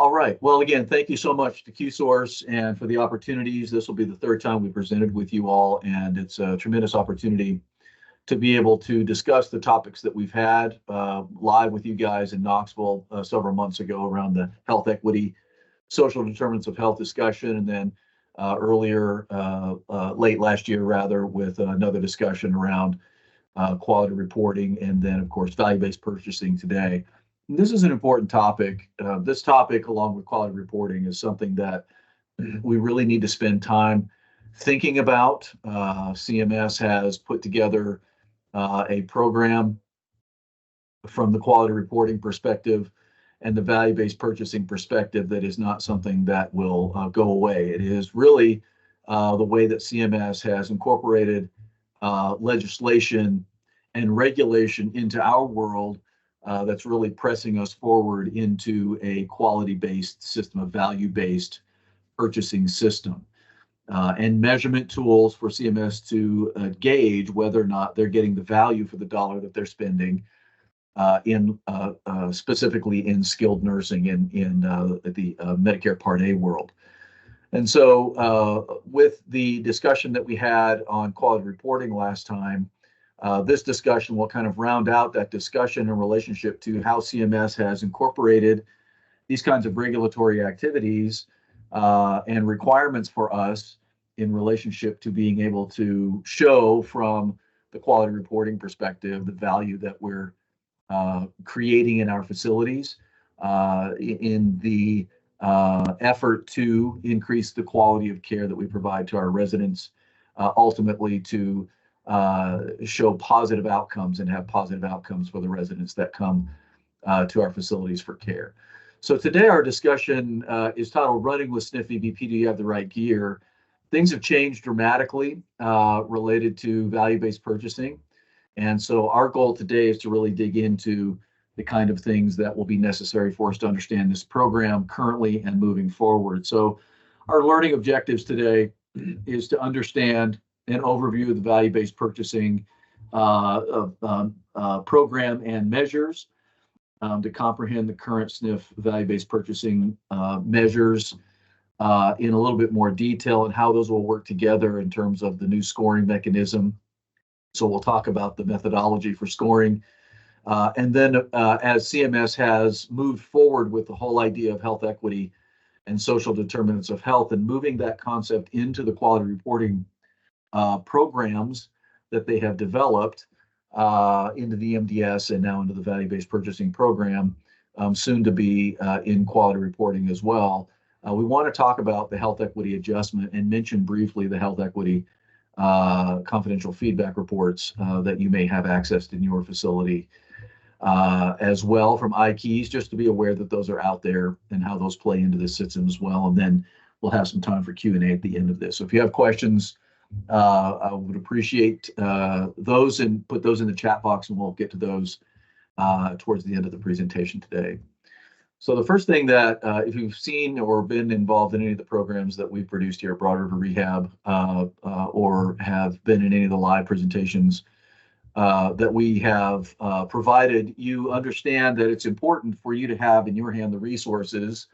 All right. Well, again, thank you so much to Qsource and for the opportunities. This will be the third time we presented with you all, and it's a tremendous opportunity to be able to discuss the topics that we've had live with you guys in Knoxville several months ago around the health equity, social determinants of health discussion, and then earlier, late last year rather, with another discussion around quality reporting, and then of course value-based purchasing today. And this is an important topic. This topic, along with quality reporting, is something that we really need to spend time thinking about. CMS has put together a program from the quality reporting perspective and the value-based purchasing perspective that is not something that will go away. It is really the way that CMS has incorporated legislation and regulation into our world that's really pressing us forward into a quality-based system, a value-based purchasing system, and measurement tools for CMS to gauge whether or not they're getting the value for the dollar that they're spending specifically in skilled nursing in the Medicare Part A world. And so with the discussion that we had on quality reporting last time, this discussion will kind of round out that discussion in relationship to how CMS has incorporated these kinds of regulatory activities and requirements for us in relationship to being able to show from the quality reporting perspective the value that we're creating in our facilities in the effort to increase the quality of care that we provide to our residents, ultimately to show positive outcomes and have positive outcomes for the residents that come to our facilities for care. So today our discussion is titled Running with SNF VBP, Do You Have the Right Gear? Things have changed dramatically related to value-based purchasing. And so our goal today is to really dig into the kind of things that will be necessary for us to understand this program currently and moving forward. So our learning objectives today is to understand an overview of the value-based purchasing program and measures, to comprehend the current SNF value-based purchasing measures in a little bit more detail and how those will work together in terms of the new scoring mechanism. So we'll talk about the methodology for scoring. And then as CMS has moved forward with the whole idea of health equity and social determinants of health and moving that concept into the quality reporting programs that they have developed into the MDS and now into the value-based purchasing program, soon to be in quality reporting as well. We want to talk about the health equity adjustment and mention briefly the health equity confidential feedback reports that you may have accessed in your facility as well from iKeys, just to be aware that those are out there and how those play into this system as well. And then we'll have some time for Q&A at the end of this. So if you have questions, I would appreciate those, and put those in the chat box, and we'll get to those towards the end of the presentation today. So the first thing that if you've seen or been involved in any of the programs that we've produced here at Broad River Rehab or have been in any of the live presentations that we have provided, you understand that it's important for you to have in your hand the resources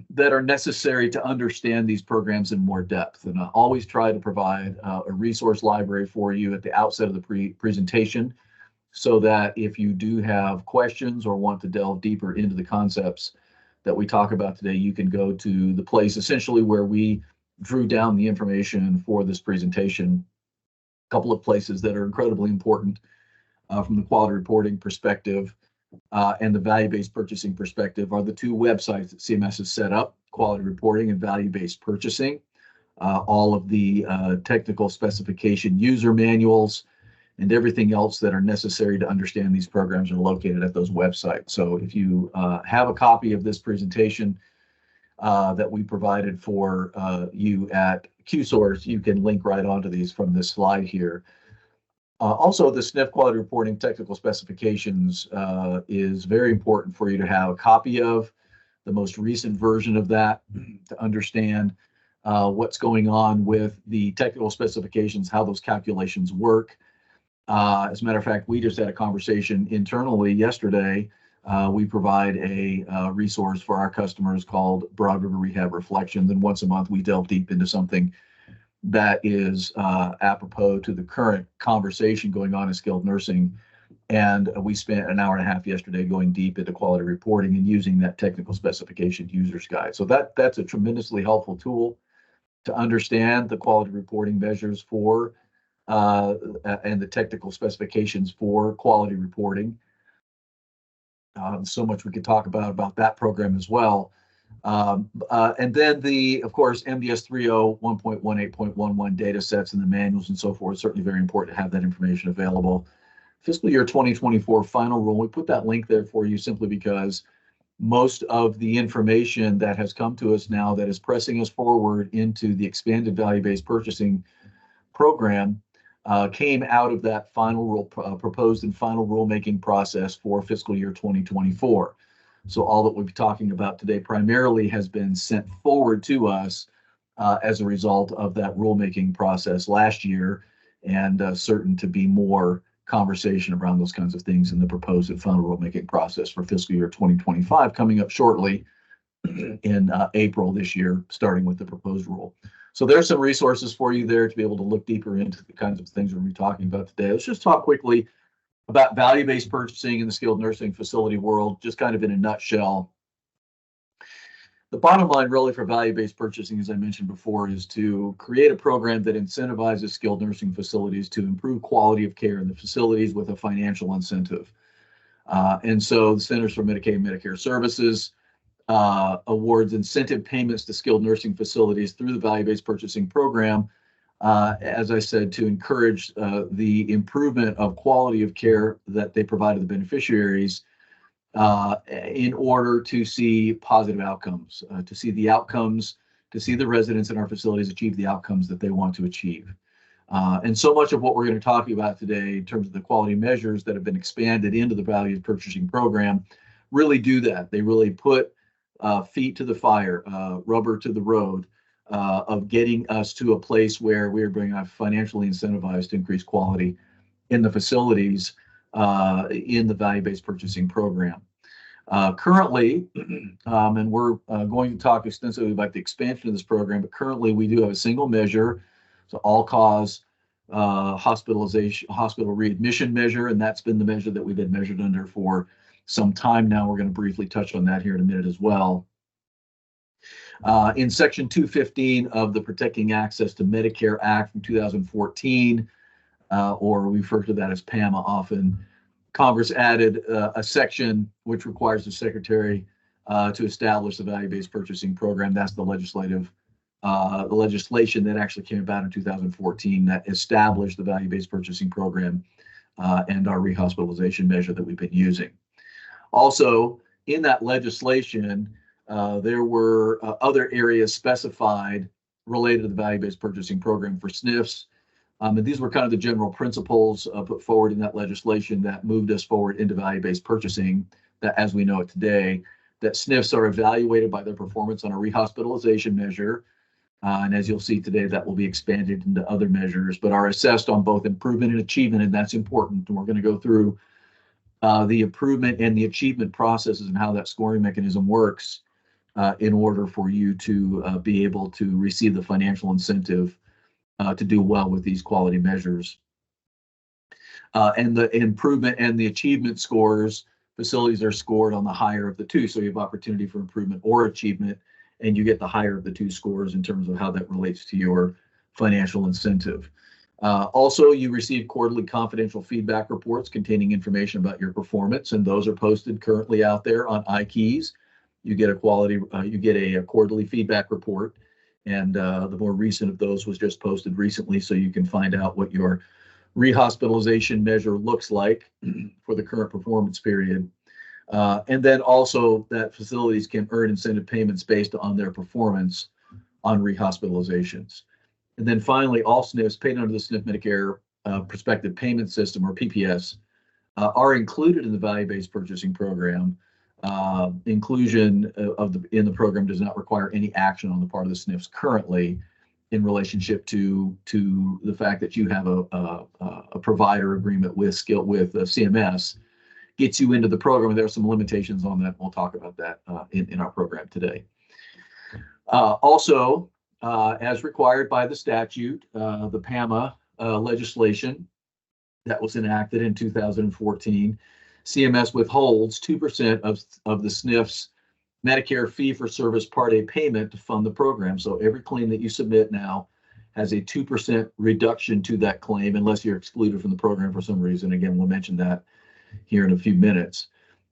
that are necessary to understand these programs in more depth. And I always try to provide a resource library for you at the outset of the presentation, so that if you do have questions or want to delve deeper into the concepts that we talk about today, you can go to the place essentially where we drew down the information for this presentation. A couple of places that are incredibly important from the quality reporting perspective and the value-based purchasing perspective are the two websites that CMS has set up, quality reporting and value-based purchasing. All of the technical specification user manuals and everything else that are necessary to understand these programs are located at those websites. So if you have a copy of this presentation that we provided for you at Qsource, you can link right onto these from this slide here. Also, the SNF quality reporting technical specifications is very important for you to have a copy of, the most recent version of that, to understand what's going on with the technical specifications, how those calculations work. As a matter of fact, we just had a conversation internally yesterday we provide a resource for our customers called Broad River Rehab Reflections. And once a month, we delve deep into something that is apropos to the current conversation going on in skilled nursing. And we spent an hour and a half yesterday going deep into quality reporting and using that technical specification user's guide. So that's a tremendously helpful tool to understand the quality reporting measures for and the technical specifications for quality reporting. So much we could talk about that program as well. And then of course, MDS 3.0, 1.18.11 data sets and the manuals and so forth. Certainly very important to have that information available. Fiscal year 2024 final rule, we put that link there for you simply because most of the information that has come to us now that is pressing us forward into the expanded value-based purchasing program came out of that final rule, proposed and final rulemaking process for fiscal year 2024. So all that we'll be talking about today primarily has been sent forward to us as a result of that rulemaking process last year, and certain to be more conversation around those kinds of things in the proposed and final rulemaking process for fiscal year 2025 coming up shortly in April this year, starting with the proposed rule. So there's some resources for you there to be able to look deeper into the kinds of things we're going to be talking about today. Let's just talk quickly about value-based purchasing in the skilled nursing facility world, just kind of in a nutshell. The bottom line really for value-based purchasing, as I mentioned before, is to create a program that incentivizes skilled nursing facilities to improve quality of care in the facilities with a financial incentive. And so the Centers for Medicaid and Medicare Services awards incentive payments to skilled nursing facilities through the value-based purchasing program, as I said, to encourage the improvement of quality of care that they provide to the beneficiaries in order to see positive outcomes, to see the outcomes, to see the residents in our facilities achieve the outcomes that they want to achieve. And so much of what we're going to talk about today in terms of the quality measures that have been expanded into the value purchasing program really do that. They really put feet to the fire, rubber to the road of getting us to a place where we're being financially incentivized to increase quality in the facilities in the value-based purchasing program. Currently, and we're going to talk extensively about the expansion of this program, but currently we do have a single measure, so all-cause hospital readmission measure, and that's been the measure that we've been measured under for some time now. We're going to briefly touch on that here in a minute as well. In Section 215 of the Protecting Access to Medicare Act from 2014, or we refer to that as PAMA often, Congress added a section which requires the Secretary to establish the value-based purchasing program. That's the legislation that actually came about in 2014 that established the value-based purchasing program and our rehospitalization measure that we've been using. Also, in that legislation, there were other areas specified related to the value-based purchasing program for SNFs. And these were kind of the general principles put forward in that legislation that moved us forward into value-based purchasing, that as we know it today, that SNFs are evaluated by their performance on a rehospitalization measure. And as you'll see today, that will be expanded into other measures, but are assessed on both improvement and achievement, and that's important. And we're going to go through the improvement and the achievement processes and how that scoring mechanism works in order for you to be able to receive the financial incentive to do well with these quality measures. And the improvement and the achievement scores, facilities are scored on the higher of the two. So you have opportunity for improvement or achievement, and you get the higher of the two scores in terms of how that relates to your financial incentive. Also, you receive quarterly confidential feedback reports containing information about your performance, and those are posted currently out there on iKeys. You get a quarterly feedback report. And the more recent of those was just posted recently, so you can find out what your rehospitalization measure looks like for the current performance period. And then also that facilities can earn incentive payments based on their performance on rehospitalizations. And then finally, all SNFs paid under the SNF Medicare Prospective Payment System, or PPS, are included in the value-based purchasing program. Inclusion in the program does not require any action on the part of the SNFs currently in relationship to the fact that you have a provider agreement with CMS, gets you into the program. There are some limitations on that. We'll talk about that in our program today. Also, as required by the statute, the PAMA legislation that was enacted in 2014, CMS withholds 2% of the SNF's Medicare fee-for-service Part A payment to fund the program. So every claim that you submit now has a 2% reduction to that claim unless you're excluded from the program for some reason. Again, we'll mention that here in a few minutes.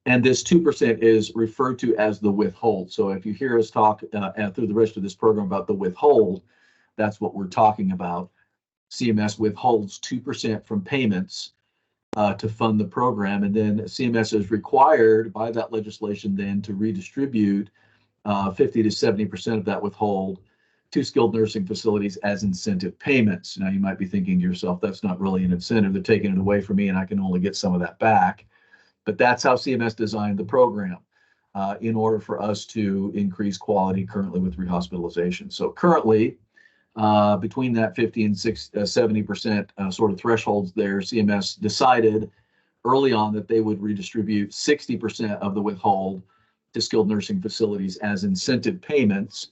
And this 2% is referred to as the withhold. So if you hear us talk through the rest of this program about the withhold, that's what we're talking about. CMS withholds 2% from payments to fund the program, and then CMS is required by that legislation then to redistribute 50 to 70% of that withhold to skilled nursing facilities as incentive payments. Now you might be thinking to yourself, that's not really an incentive, they're taking it away from me and I can only get some of that back. But that's how CMS designed the program in order for us to increase quality currently with rehospitalization. So currently, between that 50 and 70% sort of thresholds there, CMS decided early on that they would redistribute 60% of the withhold to skilled nursing facilities as incentive payments.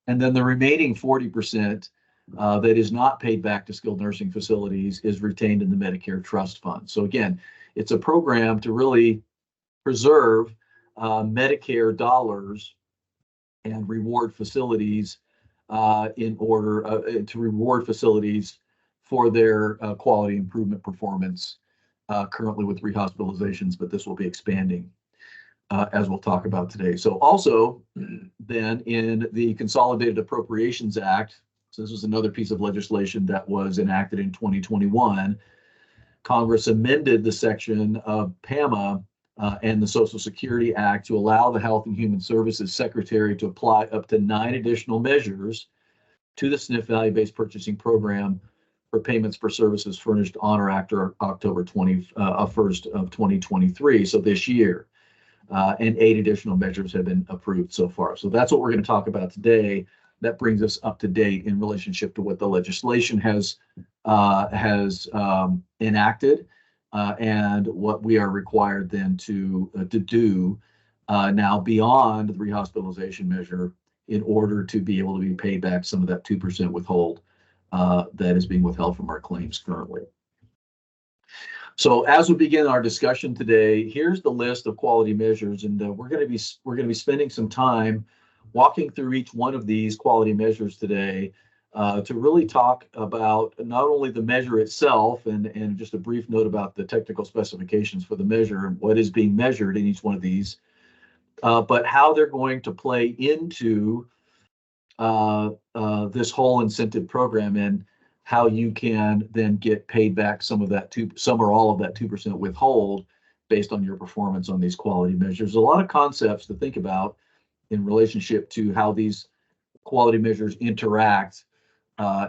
And then the remaining 40% that is not paid back to skilled nursing facilities is retained in the Medicare Trust Fund. So again, it's a program to really preserve Medicare dollars and reward facilities in order to reward facilities for their quality improvement performance currently with rehospitalizations, but this will be expanding as we'll talk about today. So also then in the Consolidated Appropriations Act, so this was another piece of legislation that was enacted in 2021, Congress amended the section of PAMA and the Social Security Act to allow the Health and Human Services Secretary to apply up to 9 additional measures to the SNF Value-Based Purchasing Program for payments for services furnished on or after October 1st of 2023, so this year. And 8 additional measures have been approved so far. So that's what we're going to talk about today. That brings us up to date in relationship to what the legislation has enacted and what we are required then to do now beyond the rehospitalization measure in order to be able to be paid back some of that 2% withhold that is being withheld from our claims currently. So as we begin our discussion today, here's the list of quality measures, and we're going to be spending some time walking through each one of these quality measures today to really talk about not only the measure itself and just a brief note about the technical specifications for the measure and what is being measured in each one of these, but how they're going to play into this whole incentive program and how you can then get paid back some or all of that 2% withhold based on your performance on these quality measures. There's a lot of concepts to think about in relationship to how these quality measures interact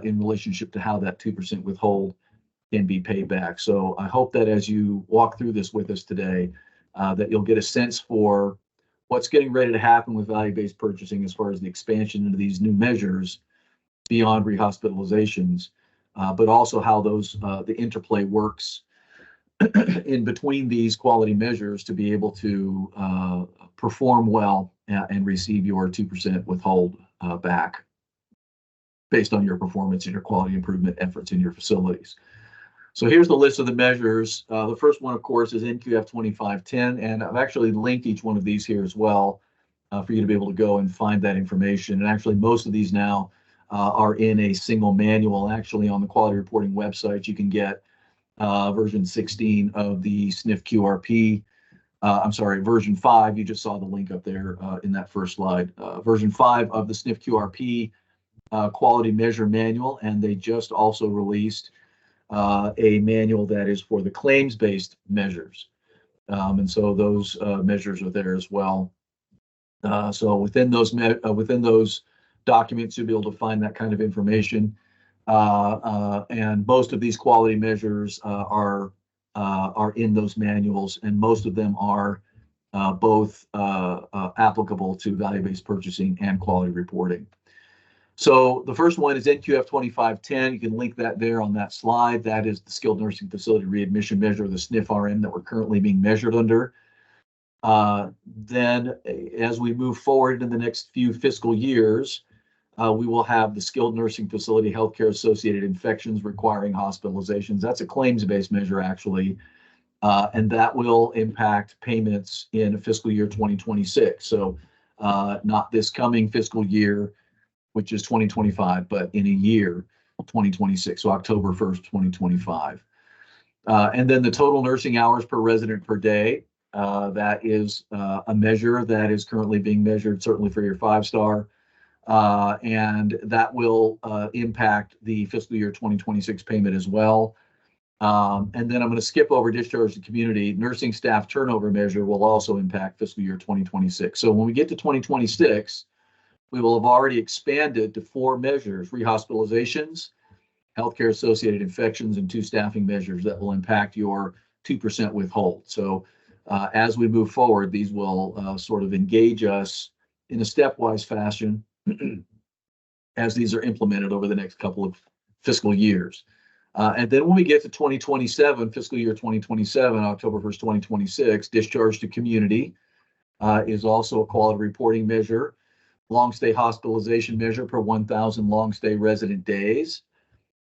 in relationship to how that 2% withhold can be paid back. So I hope that as you walk through this with us today, that you'll get a sense for what's getting ready to happen with value-based purchasing as far as the expansion into these new measures beyond rehospitalizations, but also how the interplay works in between these quality measures to be able to perform well and receive your 2% withhold back based on your performance and your quality improvement efforts in your facilities. So here's the list of the measures. The first one, of course, is NQF 2510, and I've actually linked each one of these here as well for you to be able to go and find that information. And actually, most of these now are in a single manual. Actually, on the quality reporting website, you can get version 16 of the SNF QRP. I'm sorry, version 5. You just saw the link up there in that first slide. Version 5 of the SNF QRP quality measure manual, and they just also released a manual that is for the claims-based measures. And so those measures are there as well. So within those documents, you'll be able to find that kind of information. And most of these quality measures are in those manuals, and most of them are both applicable to value-based purchasing and quality reporting. So the first one is NQF 2510. You can link that there on that slide. That is the skilled nursing facility readmission measure, the SNF RM that we're currently being measured under. Then as we move forward in the next few fiscal years, we will have the skilled nursing facility healthcare associated infections requiring hospitalizations. That's a claims-based measure, actually, and that will impact payments in fiscal year 2026. So not this coming fiscal year, which is 2025, but in a year, 2026, so October 1st, 2025. And then the total nursing hours per resident per day, that is a measure that is currently being measured, certainly for your 5-star, and that will impact the fiscal year 2026 payment as well. And then I'm going to skip over discharge to community. Nursing staff turnover measure will also impact fiscal year 2026. So when we get to 2026, we will have already expanded to 4 measures: rehospitalizations, healthcare associated infections, and 2 staffing measures that will impact your 2% withhold. So as we move forward, these will sort of engage us in a stepwise fashion as these are implemented over the next couple of fiscal years. And then when we get to 2027, fiscal year 2027, October 1st, 2026, discharge to community is also a quality reporting measure. Long stay hospitalization measure per 1,000 long stay resident days,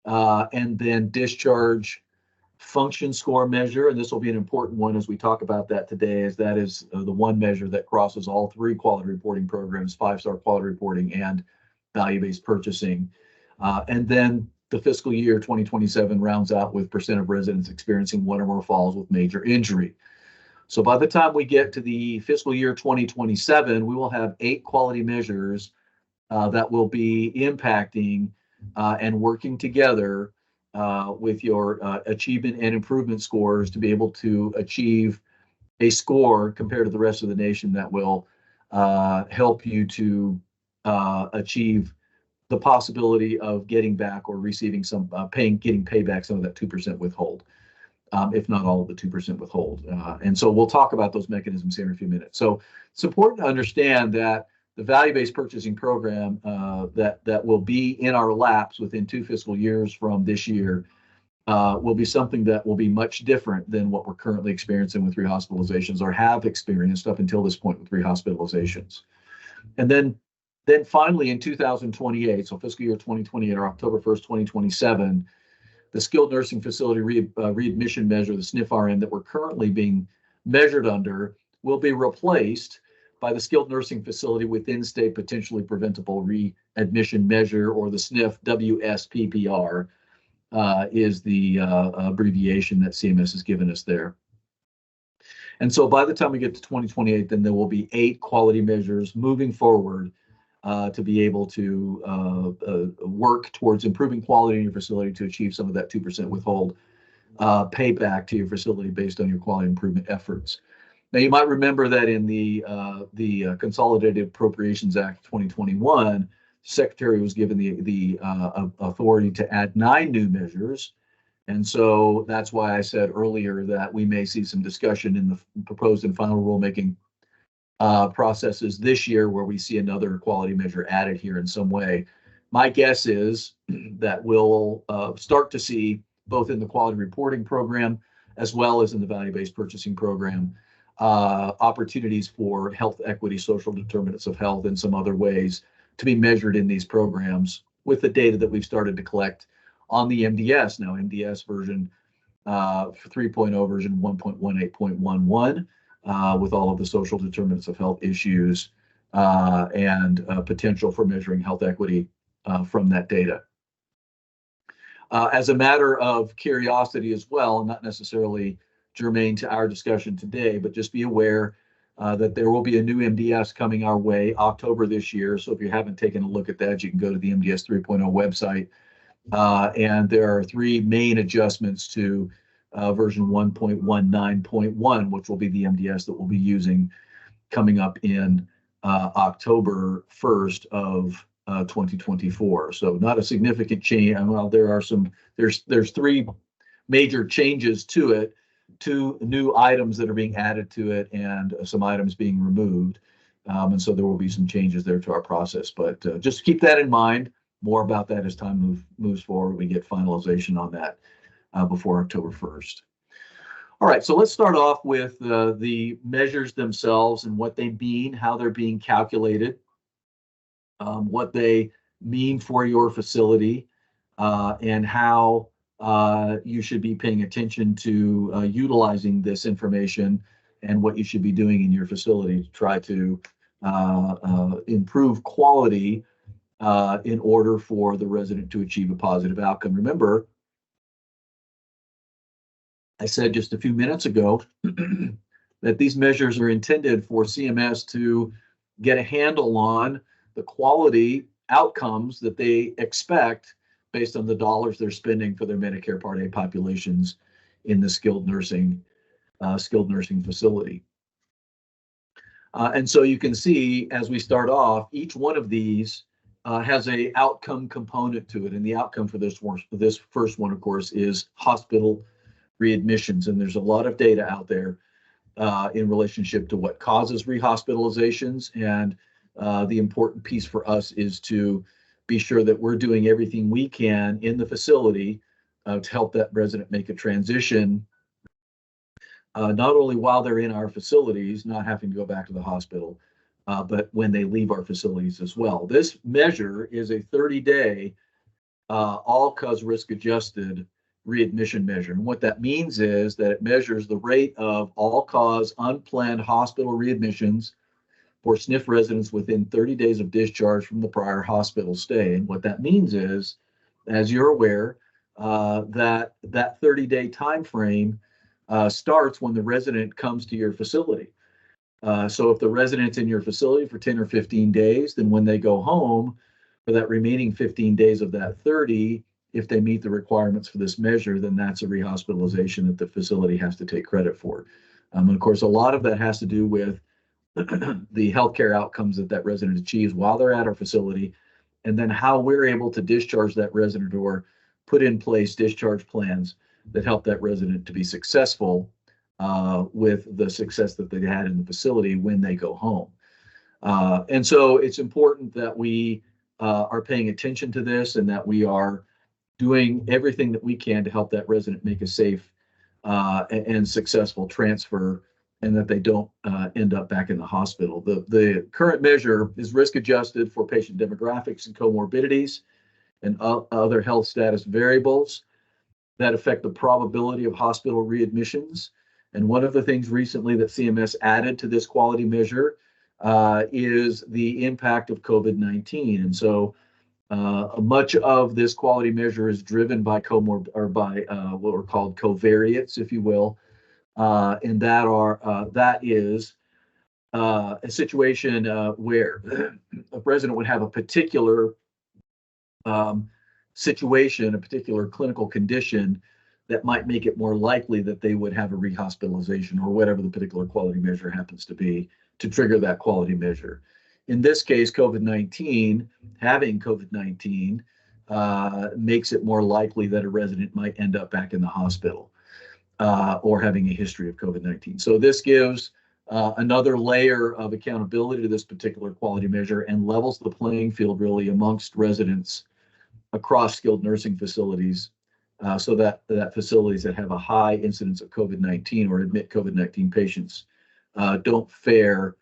and then discharge function score measure, and this will be an important one as we talk about that today, as that is the one measure that crosses all 3 quality reporting programs: 5-star quality reporting and value-based purchasing. And then the fiscal year 2027 rounds out with percent of residents experiencing 1 or more falls with major injury. So by the time we get to the fiscal year 2027, we will have 8 quality measures that will be impacting and working together with your achievement and improvement scores to be able to achieve a score compared to the rest of the nation that will help you to achieve the possibility of getting back or receiving some getting paid back some of that 2% withhold. If not all of the 2% withhold. And so we'll talk about those mechanisms here in a few minutes. So it's important to understand that the value-based purchasing program that will be in our laps within 2 fiscal years from this year will be something that will be much different than what we're currently experiencing with rehospitalizations, or have experienced up until this point with rehospitalizations. And then finally in 2028, so fiscal year 2028 or October 1st, 2027, the skilled nursing facility readmission measure, the SNF RM that we're currently being measured under, will be replaced by the skilled nursing facility within state potentially preventable readmission measure, or the SNF WSPPR is the abbreviation that CMS has given us there. And so by the time we get to 2028, then there will be 8 quality measures moving forward to be able to work towards improving quality in your facility to achieve some of that 2% withhold payback to your facility based on your quality improvement efforts. Now, you might remember that in the Consolidated Appropriations Act 2021, the Secretary was given the authority to add 9 new measures. And so that's why I said earlier that we may see some discussion in the proposed and final rulemaking processes this year where we see another quality measure added here in some way. My guess is that we'll start to see, both in the quality reporting program as well as in the value-based purchasing program, opportunities for health equity, social determinants of health, and some other ways to be measured in these programs with the data that we've started to collect on the MDS. Now, MDS version 3.0, version 1.18.11, with all of the social determinants of health issues and potential for measuring health equity from that data. As a matter of curiosity as well, and not necessarily germane to our discussion today, but just be aware that there will be a new MDS coming our way October this year. So if you haven't taken a look at that, you can go to the MDS 3.0 website. And there are 3 main adjustments to version 1.19.1, which will be the MDS that we'll be using coming up in October 1st of 2024. So not a significant change. Well, there's 3 major changes to it, 2 new items that are being added to it, and some items being removed. And so there will be some changes there to our process. But just keep that in mind. More about that as time moves forward. We get finalization on that before October 1st. All right, so let's start off with the measures themselves and what they mean, how they're being calculated, what they mean for your facility, and how you should be paying attention to utilizing this information and what you should be doing in your facility to try to improve quality in order for the resident to achieve a positive outcome. Remember, I said just a few minutes ago that these measures are intended for CMS to get a handle on the quality outcomes that they expect based on the dollars they're spending for their Medicare Part A populations in the skilled nursing facility. And so you can see as we start off, each one of these has a outcome component to it. And the outcome for this first one, of course, is hospital readmissions. And there's a lot of data out there in relationship to what causes rehospitalizations. And the important piece for us is to be sure that we're doing everything we can in the facility to help that resident make a transition, not only while they're in our facilities, not having to go back to the hospital, but when they leave our facilities as well. This measure is a 30-day all-cause risk-adjusted readmission measure. And what that means is that it measures the rate of all-cause unplanned hospital readmissions for SNF residents within 30 days of discharge from the prior hospital stay. And what that means is, as you're aware, that 30-day time frame starts when the resident comes to your facility. So if the resident's in your facility for 10 or 15 days, then when they go home for that remaining 15 days of that 30, if they meet the requirements for this measure, then that's a rehospitalization that the facility has to take credit for. And of course, a lot of that has to do with the healthcare outcomes that resident achieves while they're at our facility, and then how we're able to discharge that resident or put in place discharge plans that help that resident to be successful with the success that they had in the facility when they go home. And so it's important that we are paying attention to this and that we are doing everything that we can to help that resident make a safe and successful transfer, and that they don't end up back in the hospital. The current measure is risk adjusted for patient demographics and comorbidities and other health status variables that affect the probability of hospital readmissions. And one of the things recently that CMS added to this quality measure is the impact of COVID-19. And so much of this quality measure is driven by what are called covariates, if you will. And that is a situation where a resident would have a particular situation, a particular clinical condition that might make it more likely that they would have a rehospitalization or whatever the particular quality measure happens to be to trigger that quality measure. In this case, having COVID-19 makes it more likely that a resident might end up back in the hospital or having a history of COVID-19. So this gives another layer of accountability to this particular quality measure and levels the playing field really amongst residents across skilled nursing facilities, so that facilities that have a high incidence of COVID-19 or admit COVID-19 patients don't fare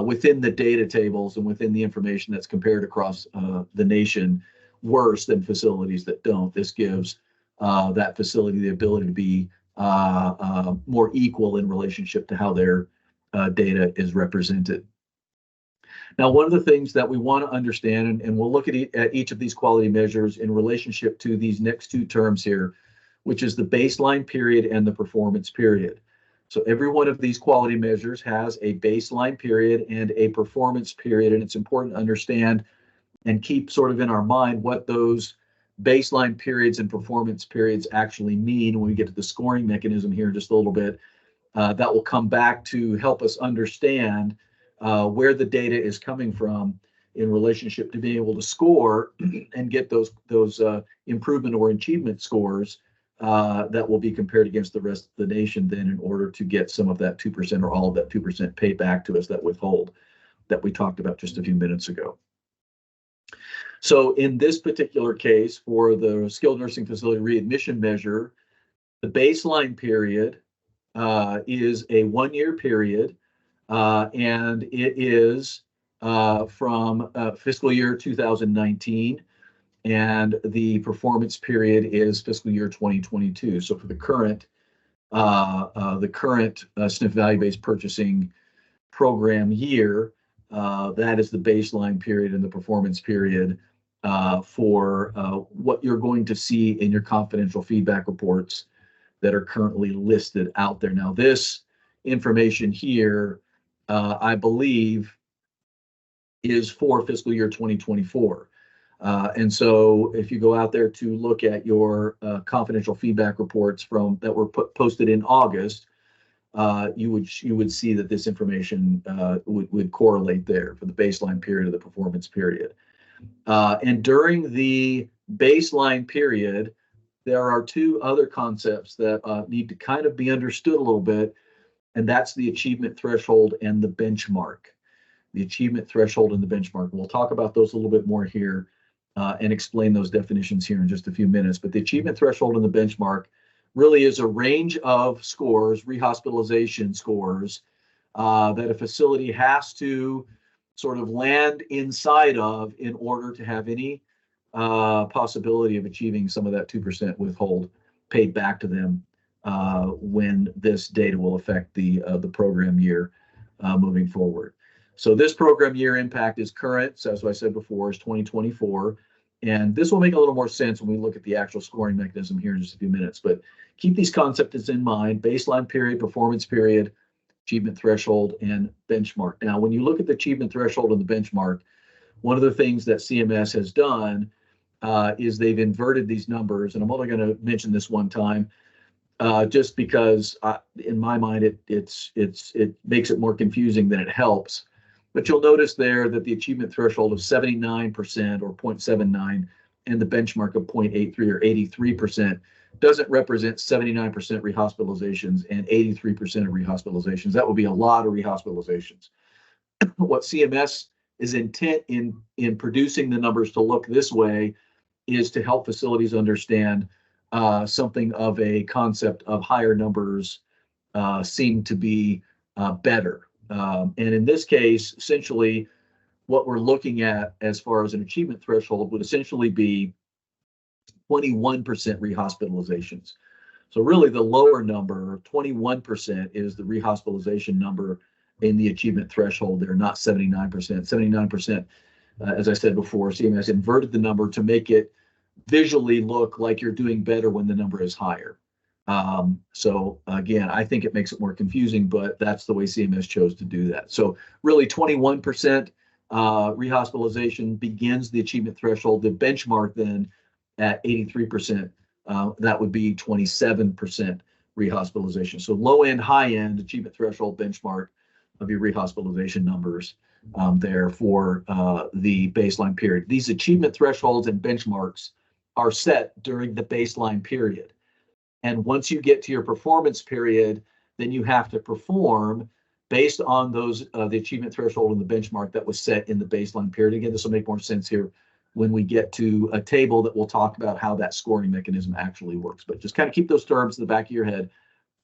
within the data tables and within the information that's compared across the nation worse than facilities that don't. This gives that facility the ability to be more equal in relationship to how their data is represented. Now, one of the things that we want to understand, and we'll look at each of these quality measures in relationship to these next two terms here, which is the baseline period and the performance period. So every one of these quality measures has a baseline period and a performance period, and it's important to understand and keep sort of in our mind what those baseline periods and performance periods actually mean. When we get to the scoring mechanism here in just a little bit, that will come back to help us understand where the data is coming from in relationship to being able to score and get those improvement or achievement scores that will be compared against the rest of the nation then in order to get some of that 2% or all of that 2% paid back to us, that withhold that we talked about just a few minutes ago. So in this particular case, for the skilled nursing facility readmission measure, the baseline period is a 1-year period, and it is from fiscal year 2019, and the performance period is fiscal year 2022. So for the current SNF value-based purchasing program year, that is the baseline period and the performance period for what you're going to see in your confidential feedback reports that are currently listed out there. Now, this information here, I believe, is for fiscal year 2024. And so if you go out there to look at your confidential feedback reports that were posted in August, you would see that this information would correlate there for the baseline period of the performance period. And during the baseline period, there are two other concepts that need to kind of be understood a little bit, and that's the achievement threshold and the benchmark. The achievement threshold and the benchmark. We'll talk about those a little bit more here and explain those definitions here in just a few minutes. But the achievement threshold and the benchmark really is a range of scores, rehospitalization scores, that a facility has to sort of land inside of in order to have any possibility of achieving some of that 2% withhold paid back to them when this data will affect the program year moving forward. So this program year impact is current, so as I said before, is 2024. And this will make a little more sense when we look at the actual scoring mechanism here in just a few minutes. But keep these concepts in mind: baseline period, performance period, achievement threshold, and benchmark. Now, when you look at the achievement threshold and the benchmark, one of the things that CMS has done is they've inverted these numbers. And I'm only going to mention this one time, just because in my mind, it makes it more confusing than it helps. But you'll notice there that the achievement threshold of 79% or 0.79 and the benchmark of 0.83 or 83% doesn't represent 79% rehospitalizations and 83% of rehospitalizations. That would be a lot of rehospitalizations. What CMS is intent in producing the numbers to look this way is to help facilities understand something of a concept of higher numbers seem to be better. And in this case, essentially, what we're looking at as far as an achievement threshold would essentially be 21% rehospitalizations. So really the lower number, 21%, is the rehospitalization number in the achievement threshold there, not 79%. 79%, as I said before, CMS inverted the number to make it visually look like you're doing better when the number is higher. So again, I think it makes it more confusing, but that's the way CMS chose to do that. So really 21% rehospitalization begins the achievement threshold. The benchmark then at 83%, that would be 27% rehospitalization. So low end, high end achievement threshold benchmark of your rehospitalization numbers there for the baseline period. These achievement thresholds and benchmarks are set during the baseline period. And once you get to your performance period, then you have to perform based on those the achievement threshold and the benchmark that was set in the baseline period. Again, this will make more sense here when we get to a table that will talk about how that scoring mechanism actually works. But just kind of keep those terms in the back of your head,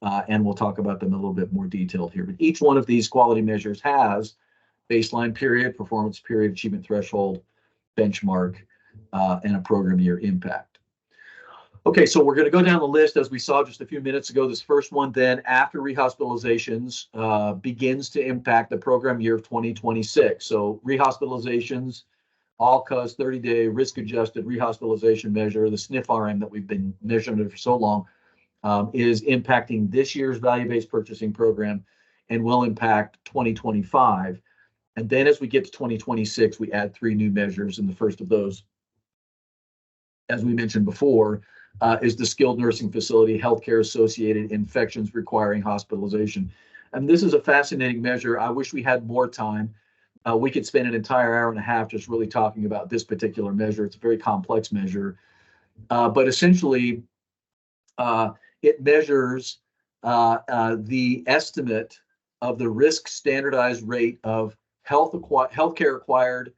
and we'll talk about them a little bit more detailed here. But each one of these quality measures has baseline period, performance period, achievement threshold, benchmark, and a program year impact. Okay, so we're going to go down the list as we saw just a few minutes ago. This first one then, after rehospitalizations, begins to impact the program year of 2026. So rehospitalizations, all-cause 30-day risk-adjusted rehospitalization measure, the SNF RM that we've been measuring it for so long, is impacting this year's value-based purchasing program and will impact 2025. And then as we get to 2026, we add 3 new measures, and the first of those, as we mentioned before, is the skilled nursing facility healthcare-associated infections requiring hospitalization. And this is a fascinating measure. I wish we had more time. We could spend an entire hour and a half just really talking about this particular measure. It's a very complex measure. But essentially, it measures the estimate of the risk standardized rate of healthcare-acquired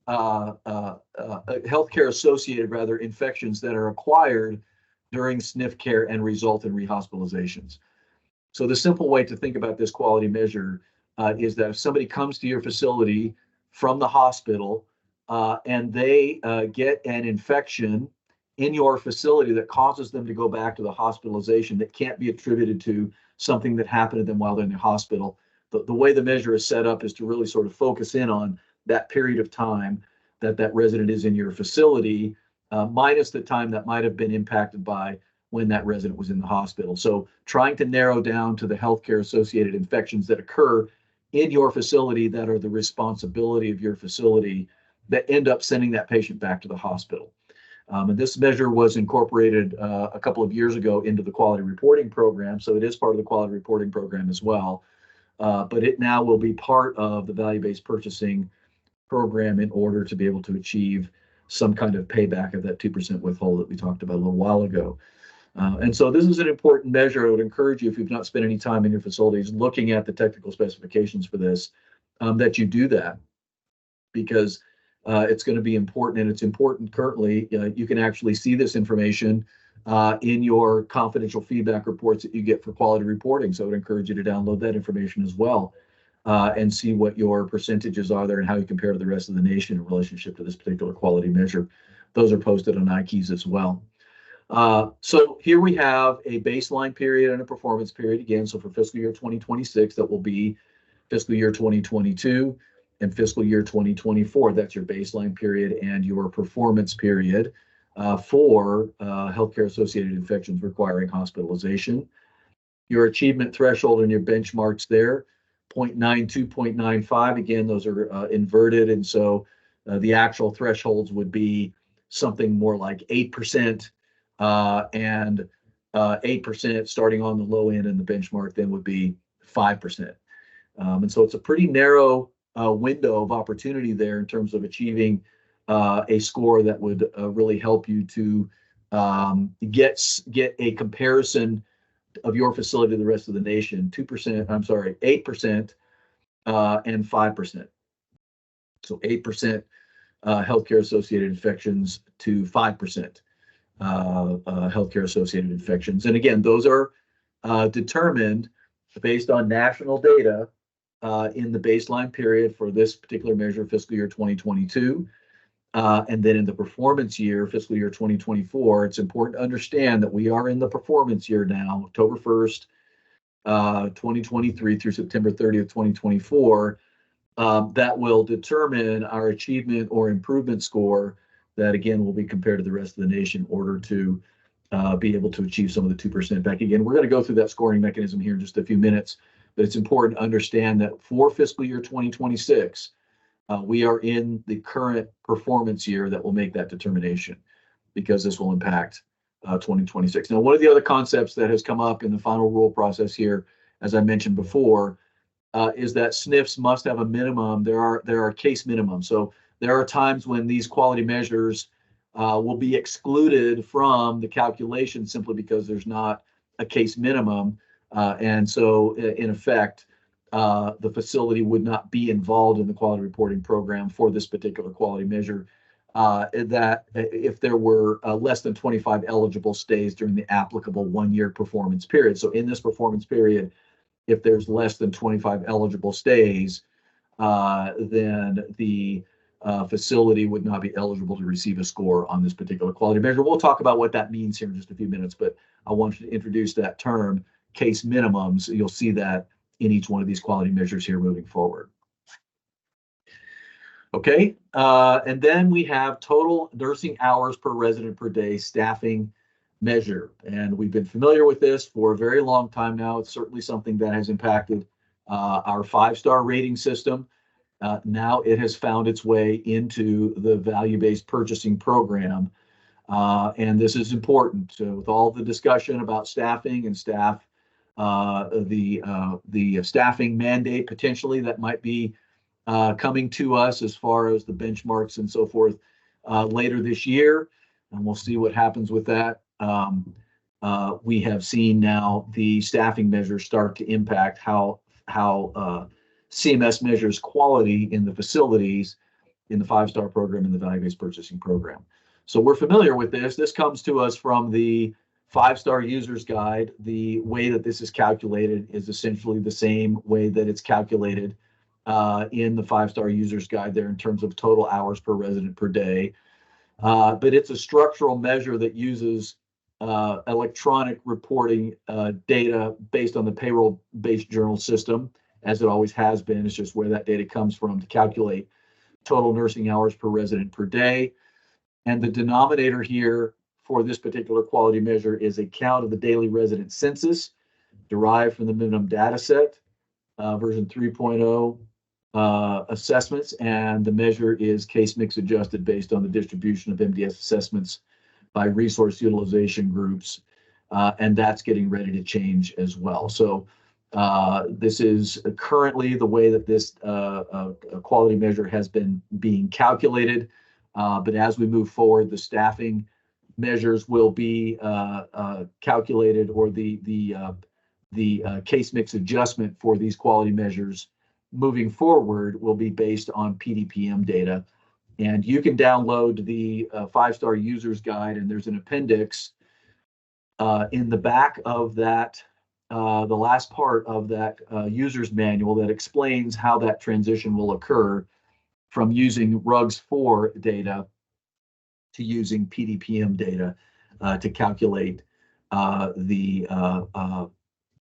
healthcare associated infections that are acquired during SNF care and result in rehospitalizations. So the simple way to think about this quality measure is that if somebody comes to your facility from the hospital and they get an infection in your facility that causes them to go back to the hospitalization that can't be attributed to something that happened to them while they're in the hospital, the way the measure is set up is to really sort of focus in on that period of time that that resident is in your facility, minus the time that might have been impacted by when that resident was in the hospital. So trying to narrow down to the healthcare associated infections that occur in your facility that are the responsibility of your facility that end up sending that patient back to the hospital. And this measure was incorporated a couple of years ago into the quality reporting program. So it is part of the quality reporting program as well. But it now will be part of the value-based purchasing program in order to be able to achieve some kind of payback of that 2% withhold that we talked about a little while ago. And so this is an important measure. I would encourage you, if you've not spent any time in your facilities looking at the technical specifications for this, that you do that, because it's going to be important, and it's important currently. You can actually see this information in your confidential feedback reports that you get for quality reporting. So I would encourage you to download that information as well and see what your percentages are there and how you compare to the rest of the nation in relationship to this particular quality measure. Those are posted on iKeys as well. So here we have a baseline period and a performance period again. So for fiscal year 2026, that will be fiscal year 2022 and fiscal year 2024. That's your baseline period and your performance period for healthcare associated infections requiring hospitalization. Your achievement threshold and your benchmarks there, 0.92, 0.95. Again, those are inverted. And so the actual thresholds would be something more like 8%. And 8% starting on the low end, and the benchmark then would be 5%. And so it's a pretty narrow window of opportunity there in terms of achieving a score that would really help you to get a comparison of your facility to the rest of the nation. 8% and 5%. So 8% healthcare associated infections to 5%. Healthcare associated infections. And again, those are determined based on national data in the baseline period for this particular measure, fiscal year 2022. And then in the performance year, fiscal year 2024, it's important to understand that we are in the performance year now, October 1st, 2023 through September 30th, 2024. That will determine our achievement or improvement score that, again, will be compared to the rest of the nation in order to be able to achieve some of the 2% back. Again, we're going to go through that scoring mechanism here in just a few minutes, but it's important to understand that for fiscal year 2026, we are in the current performance year that will make that determination, because this will impact 2026. Now, one of the other concepts that has come up in the final rule process here, as I mentioned before, is that SNFs must have a minimum. There are case minimums. So there are times when these quality measures will be excluded from the calculation simply because there's not a case minimum. And so in effect, the facility would not be involved in the quality reporting program for this particular quality measure, that if there were less than 25 eligible stays during the applicable 1-year performance period. So in this performance period, if there's less than 25 eligible stays, then the facility would not be eligible to receive a score on this particular quality measure. We'll talk about what that means here in just a few minutes, but I want you to introduce that term, case minimums. You'll see that in each one of these quality measures here moving forward. Okay, and then we have total nursing hours per resident per day staffing measure. And we've been familiar with this for a very long time now. It's certainly something that has impacted our 5-star rating system. Now it has found its way into the value-based purchasing program. And this is important. So with all the discussion about staffing and staff, the staffing mandate potentially that might be coming to us as far as the benchmarks and so forth later this year, and we'll see what happens with that. We have seen now the staffing measures start to impact how CMS measures quality in the facilities. in the 5-star program and the value-based purchasing program. So we're familiar with this. This comes to us from the 5-star users guide. The way that this is calculated is essentially the same way that it's calculated in the 5-star users guide there in terms of total hours per resident per day. But it's a structural measure that uses electronic reporting data based on the payroll-based journal system, as it always has been. It's just where that data comes from to calculate total nursing hours per resident per day. And the denominator here for this particular quality measure is a count of the daily resident census derived from the minimum data set, version 3.0 assessments, and the measure is case mix adjusted based on the distribution of MDS assessments by resource utilization groups, and that's getting ready to change as well. So this is currently the way that this quality measure has been being calculated, but as we move forward, the staffing measures will be calculated, or the case mix adjustment for these quality measures moving forward will be based on PDPM data. And you can download the 5-star users guide, and there's an appendix in the back of that, the last part of that user's manual that explains how that transition will occur from using RUGS-4 data to using PDPM data to calculate the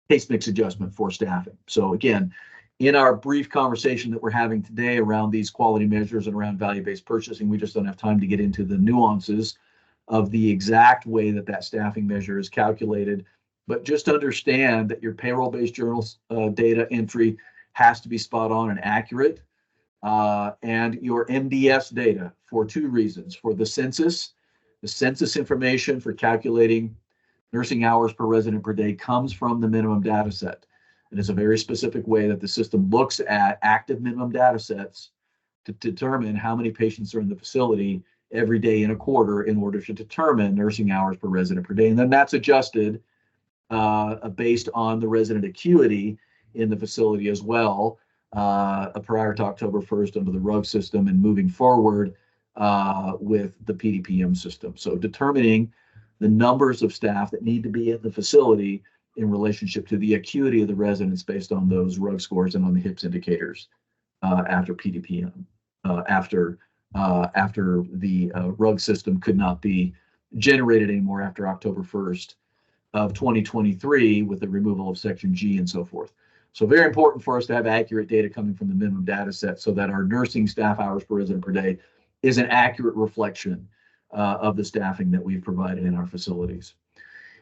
case mix adjustment for staffing. So again, in our brief conversation that we're having today around these quality measures and around value-based purchasing, we just don't have time to get into the nuances of the exact way that that staffing measure is calculated. But just understand that your payroll-based journals data entry has to be spot on and accurate. And your MDS data, for 2 reasons. For the census information for calculating nursing hours per resident per day comes from the minimum data set. And it's a very specific way that the system looks at active minimum data sets to determine how many patients are in the facility every day in a quarter in order to determine nursing hours per resident per day. And then that's adjusted based on the resident acuity in the facility as well, prior to October 1st under the RUG system, and moving forward with the PDPM system. So determining the numbers of staff that need to be in the facility in relationship to the acuity of the residents based on those RUG scores and on the HIPS indicators after PDPM, after the RUG system could not be generated anymore after October 1st of 2023 with the removal of Section G and so forth. So very important for us to have accurate data coming from the minimum data set so that our nursing staff hours per resident per day is an accurate reflection of the staffing that we've provided in our facilities.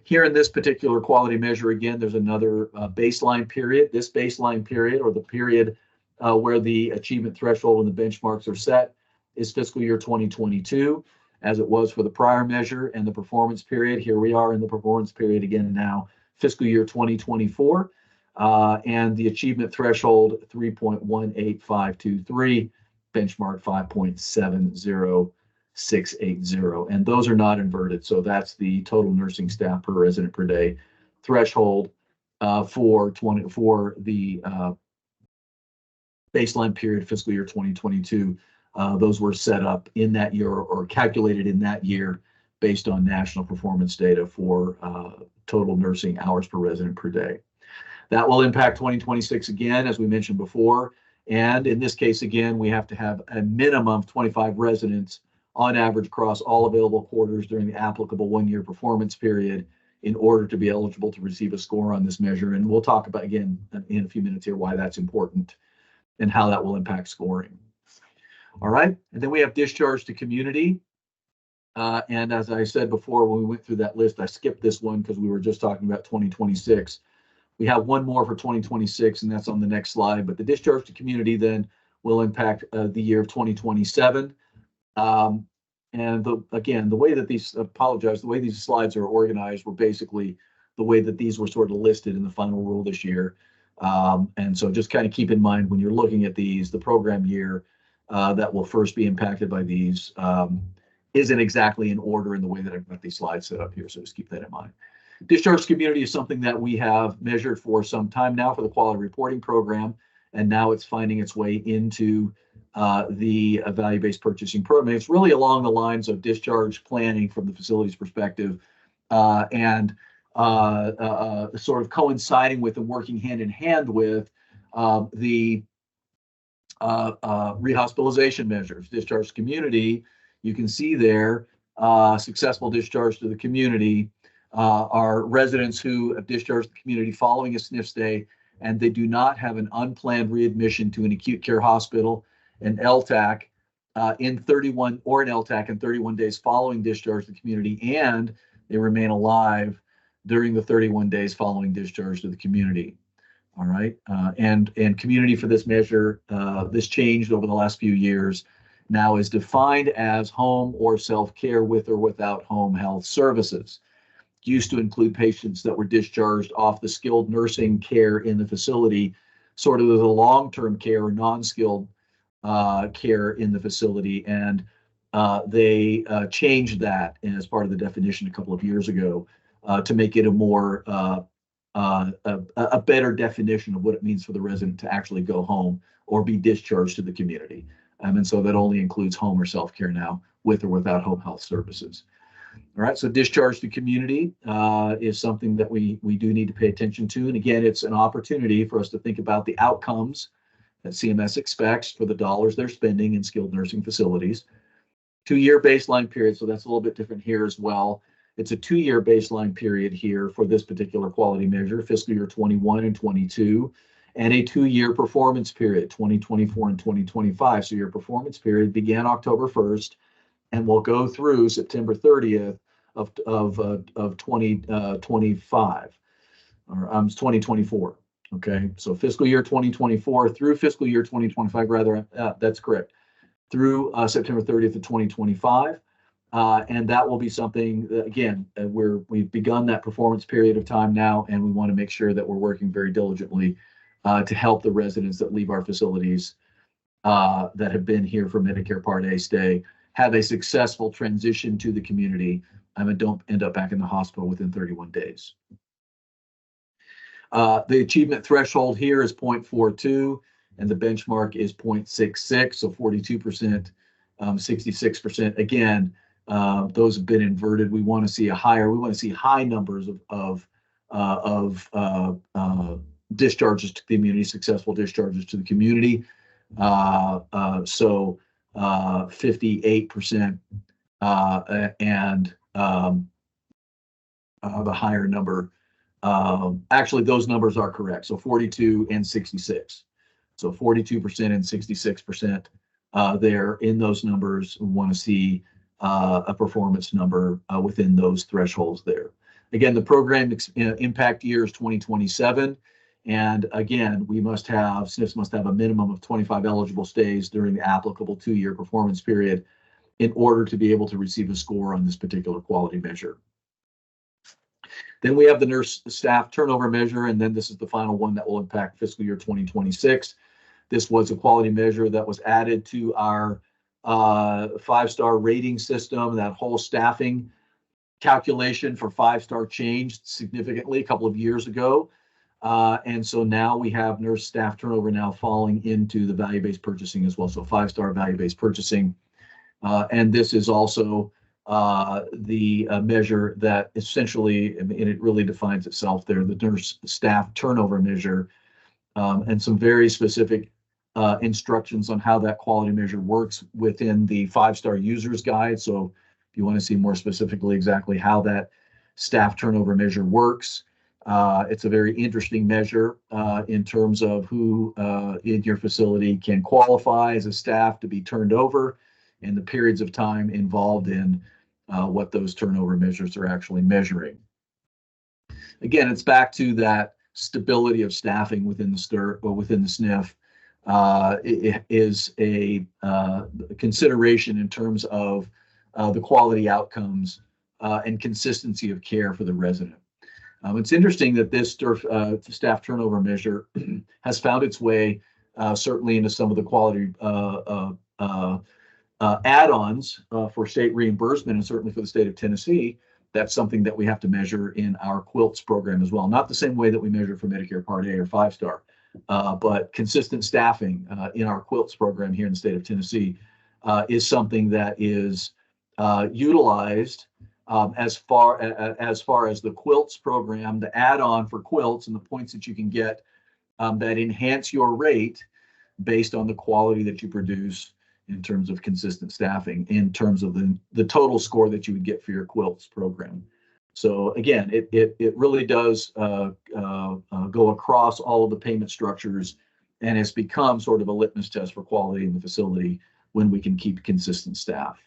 Here in this particular quality measure, again, there's another baseline period. This baseline period, or the period where the achievement threshold and the benchmarks are set, is fiscal year 2022, as it was for the prior measure, and the performance period. Here we are in the performance period again now, fiscal year 2024, and the achievement threshold 3.18523, benchmark 5.70680, and those are not inverted. So that's the total nursing staff per resident per day threshold for the baseline period, fiscal year 2022. Those were set up in that year or calculated in that year based on national performance data for total nursing hours per resident per day. That will impact 2026 again, as we mentioned before. And in this case, again, we have to have a minimum of 25 residents on average across all available quarters during the applicable 1-year performance period in order to be eligible to receive a score on this measure. And we'll talk about, again, in a few minutes here, why that's important and how that will impact scoring. All right, and then we have discharge to community. And as I said before, when we went through that list, I skipped this one because we were just talking about 2026. We have one more for 2026, and that's on the next slide. But the discharge to community then will impact the year of 2027. And again, the way that these, the way these slides are organized were basically the way that these were sort of listed in the final rule this year. And so just kind of keep in mind when you're looking at these, the program year that will first be impacted by these isn't exactly in order in the way that I've got these slides set up here. So just keep that in mind. Discharge community is something that we have measured for some time now for the quality reporting program, and now it's finding its way into the value-based purchasing program. It's really along the lines of discharge planning from the facility's perspective, and sort of coinciding with and working hand in hand with the rehospitalization measures, discharge to community. You can see there, successful discharge to the community are residents who have discharged the community following a SNF stay, and they do not have an unplanned readmission to an acute care hospital, an LTAC, in 31 or an LTAC in 31 days following discharge to the community, and they remain alive during the 31 days following discharge to the community. All right, and community for this measure, this changed over the last few years, now is defined as home or self-care with or without home health services. It used to include patients that were discharged off the skilled nursing care in the facility, sort of the long-term care or non-skilled care in the facility, and they changed that as part of the definition a couple of years ago to make it a more a better definition of what it means for the resident to actually go home or be discharged to the community. And so that only includes home or self-care now, with or without home health services. All right, so discharge to community is something that we do need to pay attention to. And again, it's an opportunity for us to think about the outcomes that CMS expects for the dollars they're spending in skilled nursing facilities. 2-year baseline period, so that's a little bit different here as well. It's a 2-year baseline period here for this particular quality measure, fiscal year 21 and 22, and a 2-year performance period, 2024 and 2025. So your performance period began October 1st and will go through September 30th of 2025, or 2024. Okay, so fiscal year 2024 through fiscal year 2025, rather, that's correct, through September 30th of 2025. And that will be something that, again, we've begun that performance period of time now, and we want to make sure that we're working very diligently to help the residents that leave our facilities that have been here for Medicare Part A stay have a successful transition to the community and don't end up back in the hospital within 31 days. The achievement threshold here is 0.42, and the benchmark is 0.66, so 42%, 66%. Again, those have been inverted. We want to see high numbers of discharges to the community, successful discharges to the community. So 58%, and the higher number. Actually, those numbers are correct. So 42 and 66. So 42% and 66% there in those numbers. We want to see a performance number within those thresholds there. Again, the program impact year is 2027. And again, SNFs must have a minimum of 25 eligible stays during the applicable 2-year performance period in order to be able to receive a score on this particular quality measure. Then we have the nurse staff turnover measure, and then this is the final one that will impact fiscal year 2026. This was a quality measure that was added to our 5-star rating system. That whole staffing calculation for 5-star changed significantly a couple of years ago. And so now we have nurse staff turnover now falling into the value-based purchasing as well. So 5-star value-based purchasing. And this is also the measure that essentially, and it really defines itself there, the nurse staff turnover measure, and some very specific instructions on how that quality measure works within the 5-star users guide. So if you want to see more specifically exactly how that staff turnover measure works, it's a very interesting measure in terms of who in your facility can qualify as a staff to be turned over and the periods of time involved in what those turnover measures are actually measuring. Again, it's back to that stability of staffing within the SNF. It is a consideration in terms of the quality outcomes and consistency of care for the resident. It's interesting that this staff turnover measure has found its way certainly into some of the quality add-ons for state reimbursement, and certainly for the state of Tennessee. That's something that we have to measure in our QILTS program as well. Not the same way that we measure for Medicare Part A or 5-star, But consistent staffing in our quilts program here in the state of Tennessee is something that is utilized as far as the quilts program, the add-on for quilts and the points that you can get that enhance your rate based on the quality that you produce in terms of consistent staffing, in terms of the total score that you would get for your quilts program. So again, it really does go across all of the payment structures, and it's become sort of a litmus test for quality in the facility when we can keep consistent staff.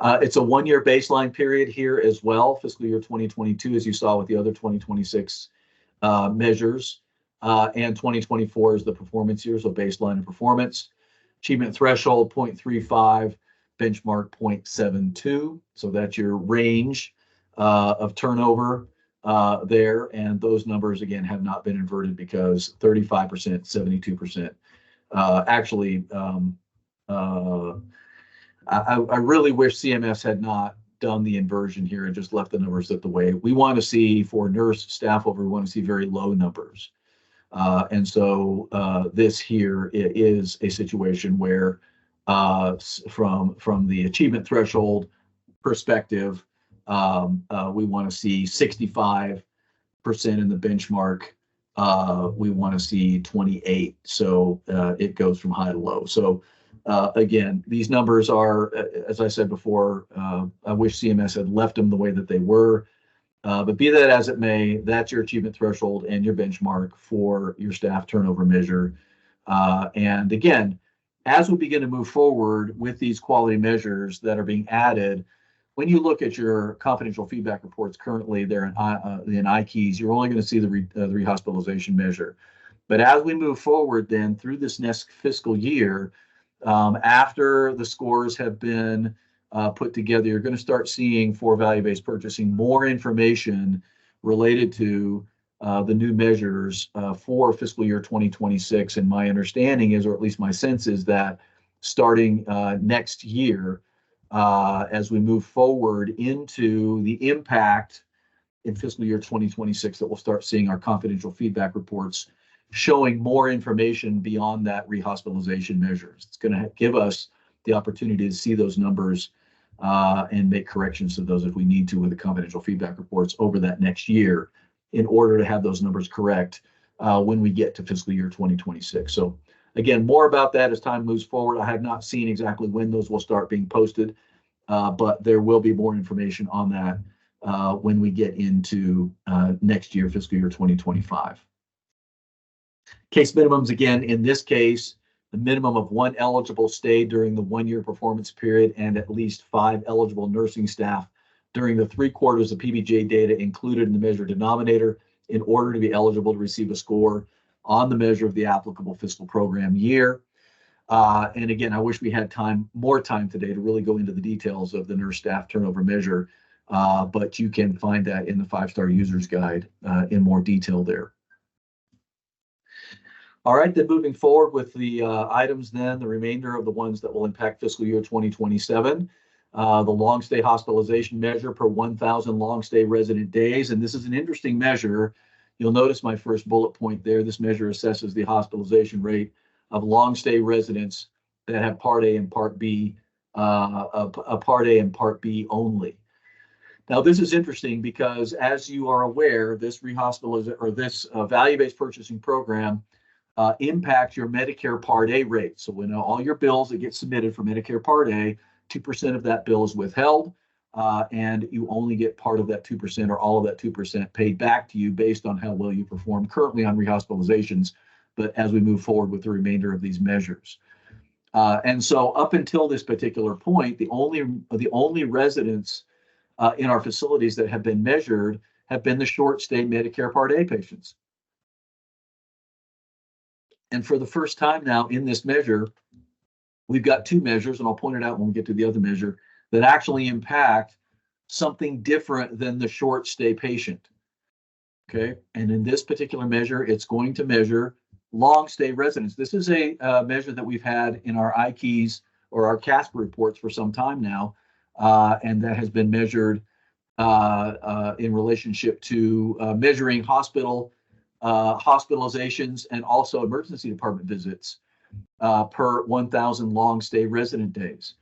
It's a one-year baseline period here as well, fiscal year 2022, as you saw with the other 2026 measures, and 2024 is the performance year, so baseline and performance. Achievement threshold 0.35, benchmark 0.72, so that's your range of turnover there, and those numbers again have not been inverted because 35%, 72%. Actually, I really wish CMS had not done the inversion here and just left the numbers at the way we want to see. For nurse staff over, we want to see very low numbers. And so this here is a situation where from the achievement threshold perspective, we want to see 65% in the benchmark. We want to see 28. So it goes from high to low. So again, these numbers are, as I said before, I wish CMS had left them the way that they were. But be that as it may, that's your achievement threshold and your benchmark for your staff turnover measure. And again, as we begin to move forward with these quality measures that are being added, when you look at your confidential feedback reports currently, they're in IKEYs, you're only going to see the rehospitalization measure. But as we move forward then through this next fiscal year, after the scores have been put together, you're going to start seeing for value-based purchasing more information related to the new measures for fiscal year 2026. And my understanding is, or at least my sense is, that starting next year, as we move forward into the impact in fiscal year 2026, that we'll start seeing our confidential feedback reports showing more information beyond that rehospitalization measures. It's going to give us the opportunity to see those numbers and make corrections to those if we need to with the confidential feedback reports over that next year in order to have those numbers correct when we get to fiscal year 2026. So again, more about that as time moves forward. I have not seen exactly when those will start being posted, but there will be more information on that when we get into next year, fiscal year 2025. Case minimums, again, in this case, the minimum of one eligible stay during the one-year performance period and at least 5 eligible nursing staff during the 3 quarters of PBJ data included in the measure denominator in order to be eligible to receive a score on the measure of the applicable fiscal program year. And again, I wish we had more time today to really go into the details of the nurse staff turnover measure, but you can find that in the 5-star users guide in more detail there. All right, then moving forward with the items then, the remainder of the ones that will impact fiscal year 2027, the long stay hospitalization measure per 1,000 long stay resident days. And this is an interesting measure. You'll notice my first bullet point there. This measure assesses the hospitalization rate of long stay residents that have Part A and Part B, a Part A and Part B only. Now, this is interesting because, as you are aware, this value-based purchasing program impacts your Medicare Part A rate. So when all your bills that get submitted for Medicare Part A, 2% of that bill is withheld, and you only get part of that 2% or all of that 2% paid back to you based on how well you perform currently on rehospitalizations, but as we move forward with the remainder of these measures. And so up until this particular point, the only residents in our facilities that have been measured have been the short stay Medicare Part A patients. And for the first time now in this measure, we've got 2 measures, and I'll point it out when we get to the other measure, that actually impact something different than the short stay patient. Okay, and in this particular measure, it's going to measure long stay residents. This is a measure that we've had in our IKEYs or our CASP reports for some time now, and that has been measured in relationship to measuring hospital hospitalizations, and also emergency department visits per 1,000 long stay resident days.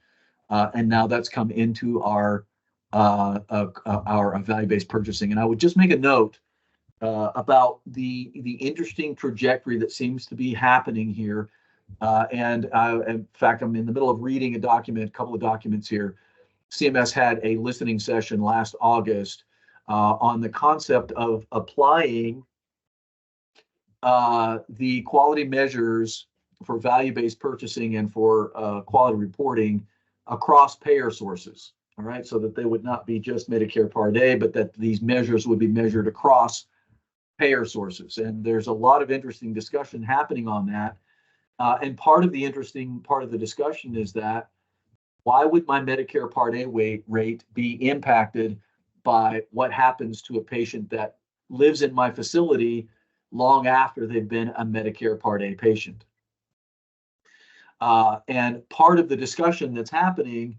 And now that's come into our value-based purchasing. And I would just make a note about the interesting trajectory that seems to be happening here. In fact, I'm in the middle of reading a couple of documents here. CMS had a listening session last August on the concept of applying the quality measures for value-based purchasing and for quality reporting across payer sources. All right, so that they would not be just Medicare Part A, but that these measures would be measured across payer sources. And there's a lot of interesting discussion happening on that. And part of the discussion is that why would my Medicare Part A rate be impacted by what happens to a patient that lives in my facility long after they've been a Medicare Part A patient? And part of the discussion that's happening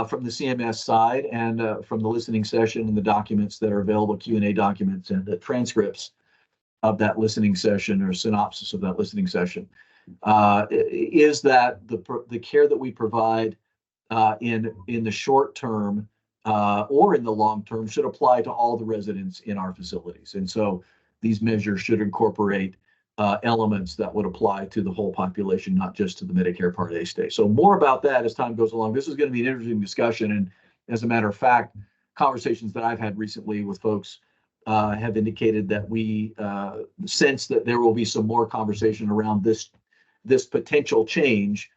from the CMS side and from the listening session and the documents that are available, Q&A documents and the transcripts of that listening session or synopsis of that listening session, is that the care that we provide in the short term or in the long term should apply to all the residents in our facilities. And so these measures should incorporate elements that would apply to the whole population, not just to the Medicare Part A stay. So more about that as time goes along. This is going to be an interesting discussion. And as a matter of fact, conversations that I've had recently with folks have indicated that we sense that there will be some more conversation around this potential change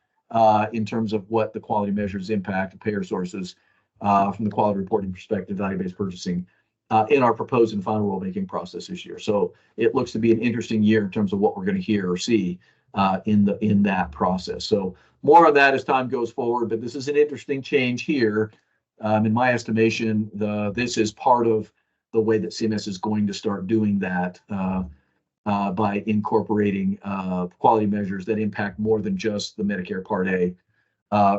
in terms of what the quality measures impact payer sources from the quality reporting perspective, value-based purchasing in our proposed and final rulemaking process this year. So it looks to be an interesting year in terms of what we're going to hear or see in that process. So more of that as time goes forward, but this is an interesting change here. In my estimation, this is part of the way that CMS is going to start doing that by incorporating quality measures that impact more than just the Medicare Part A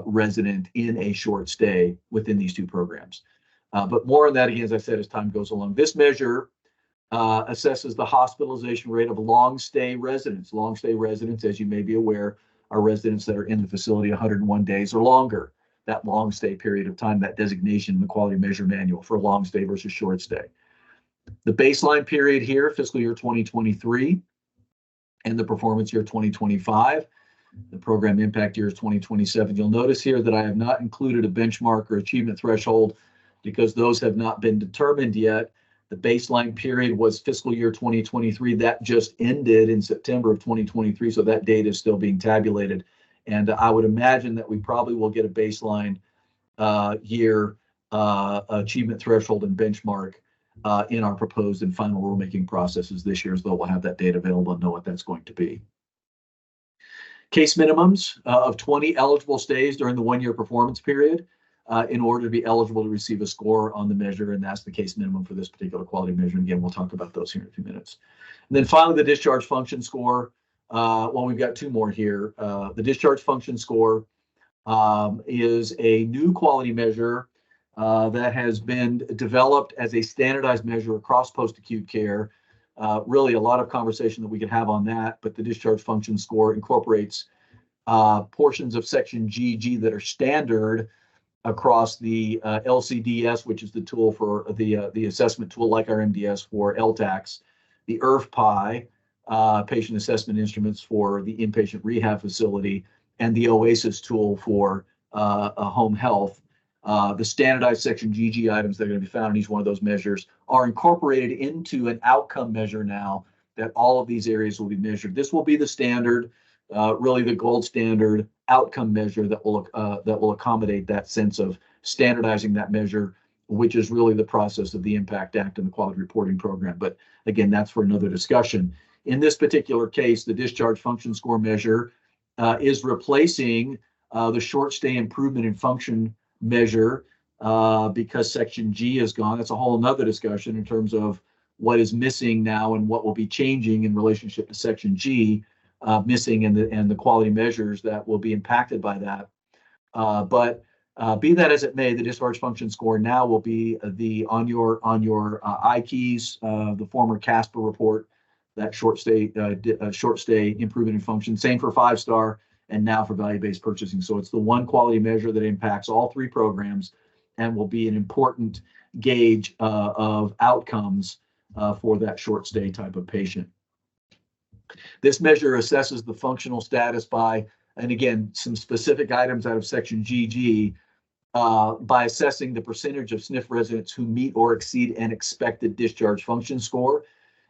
resident in a short stay within these two programs. But more on that, again, as I said, as time goes along. This measure assesses the hospitalization rate of long stay residents. Long stay residents, as you may be aware, are residents that are in the facility 101 days or longer. That long stay period of time, that designation in the quality measure manual for long stay versus short stay. The baseline period here, fiscal year 2023, and the performance year 2025. The program impact year is 2027. You'll notice here that I have not included a benchmark or achievement threshold because those have not been determined yet. The baseline period was fiscal year 2023. That just ended in September of 2023, so that data is still being tabulated. And I would imagine that we probably will get a baseline year achievement threshold and benchmark in our proposed and final rulemaking processes this year, as though we'll have that data available and know what that's going to be. Case minimums of 20 eligible stays during the one-year performance period in order to be eligible to receive a score on the measure, and that's the case minimum for this particular quality measure. And again, we'll talk about those here in a few minutes. And then finally, the discharge function score. Well, we've got two more here. The discharge function score is a new quality measure that has been developed as a standardized measure across post-acute care. Really a lot of conversation that we could have on that, but the discharge function score incorporates portions of section GG that are standard across the LCDS, which is the tool for the assessment tool like our MDS for LTACs, the IRF-PI, patient assessment instruments for the inpatient rehab facility, and the OASIS tool for home health. The standardized section GG items that are going to be found in each one of those measures are incorporated into an outcome measure now that all of these areas will be measured. This will be the standard, really the gold standard outcome measure that will accommodate that sense of standardizing that measure, which is really the process of the IMPACT Act and the quality reporting program. But again, that's for another discussion. In this particular case, the discharge function score measure is replacing the short stay improvement in function measure because section G is gone. That's a whole nother discussion in terms of what is missing now and what will be changing in relationship to section G missing and the quality measures that will be impacted by that. But be that as it may, the discharge function score now will be on your iKeys, the former CASPA report that short stay improvement in function. Same for 5-star, and now for value-based purchasing. So it's the one quality measure that impacts all 3 programs and will be an important gauge of outcomes for that short stay type of patient. This measure assesses the functional status by, and again, some specific items out of section GG, by assessing the percentage of SNF residents who meet or exceed an expected discharge function score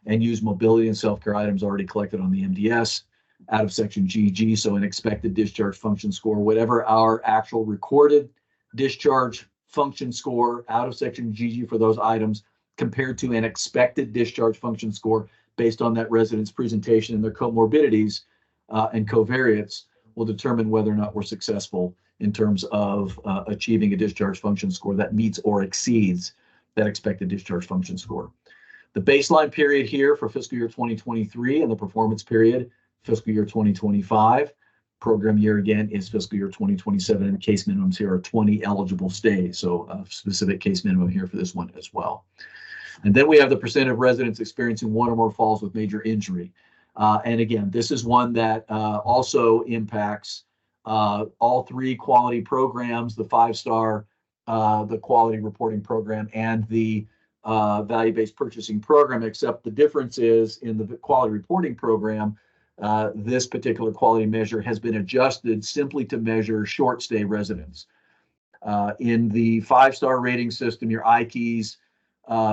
and use mobility and self-care items already collected on the MDS out of section GG. So an expected discharge function score, whatever our actual recorded discharge function score out of section GG for those items compared to an expected discharge function score based on that resident's presentation and their comorbidities and covariates will determine whether or not we're successful in terms of achieving a discharge function score that meets or exceeds that expected discharge function score. The baseline period here for fiscal year 2023 and the performance period, fiscal year 2025. Program year again is fiscal year 2027, and case minimums here are 20 eligible stays. So a specific case minimum here for this one as well. And then we have the percent of residents experiencing 1 or more falls with major injury. And again, this is one that also impacts all 3 quality programs, the 5-star, the quality reporting program, and the value-based purchasing program, except the difference is in the quality reporting program, this particular quality measure has been adjusted simply to measure short stay residents. In the 5-star rating system, your ITs,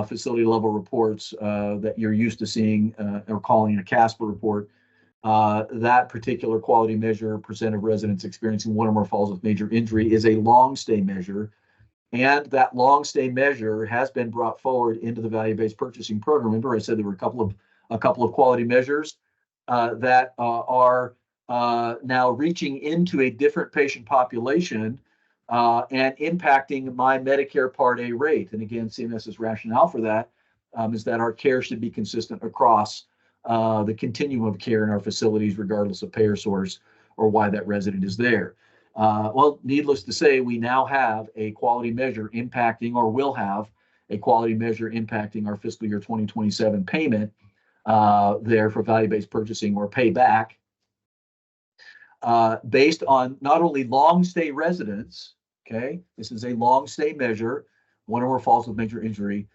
facility level reports that you're used to seeing or calling a CASPA report, that particular quality measure, percent of residents experiencing 1 or more falls with major injury, is a long stay measure. And that long stay measure has been brought forward into the value-based purchasing program. Remember, I said there were a couple of quality measures that are now reaching into a different patient population and impacting my Medicare Part A rate. And again, CMS's rationale for that is that our care should be consistent across the continuum of care in our facilities, regardless of payer source or why that resident is there. Well, needless to say, we now have a quality measure impacting, or will have a quality measure impacting, our fiscal year 2027 payment there for value-based purchasing or payback based on not only long stay residents, okay, this is a long stay measure, 1 or more falls with major injury,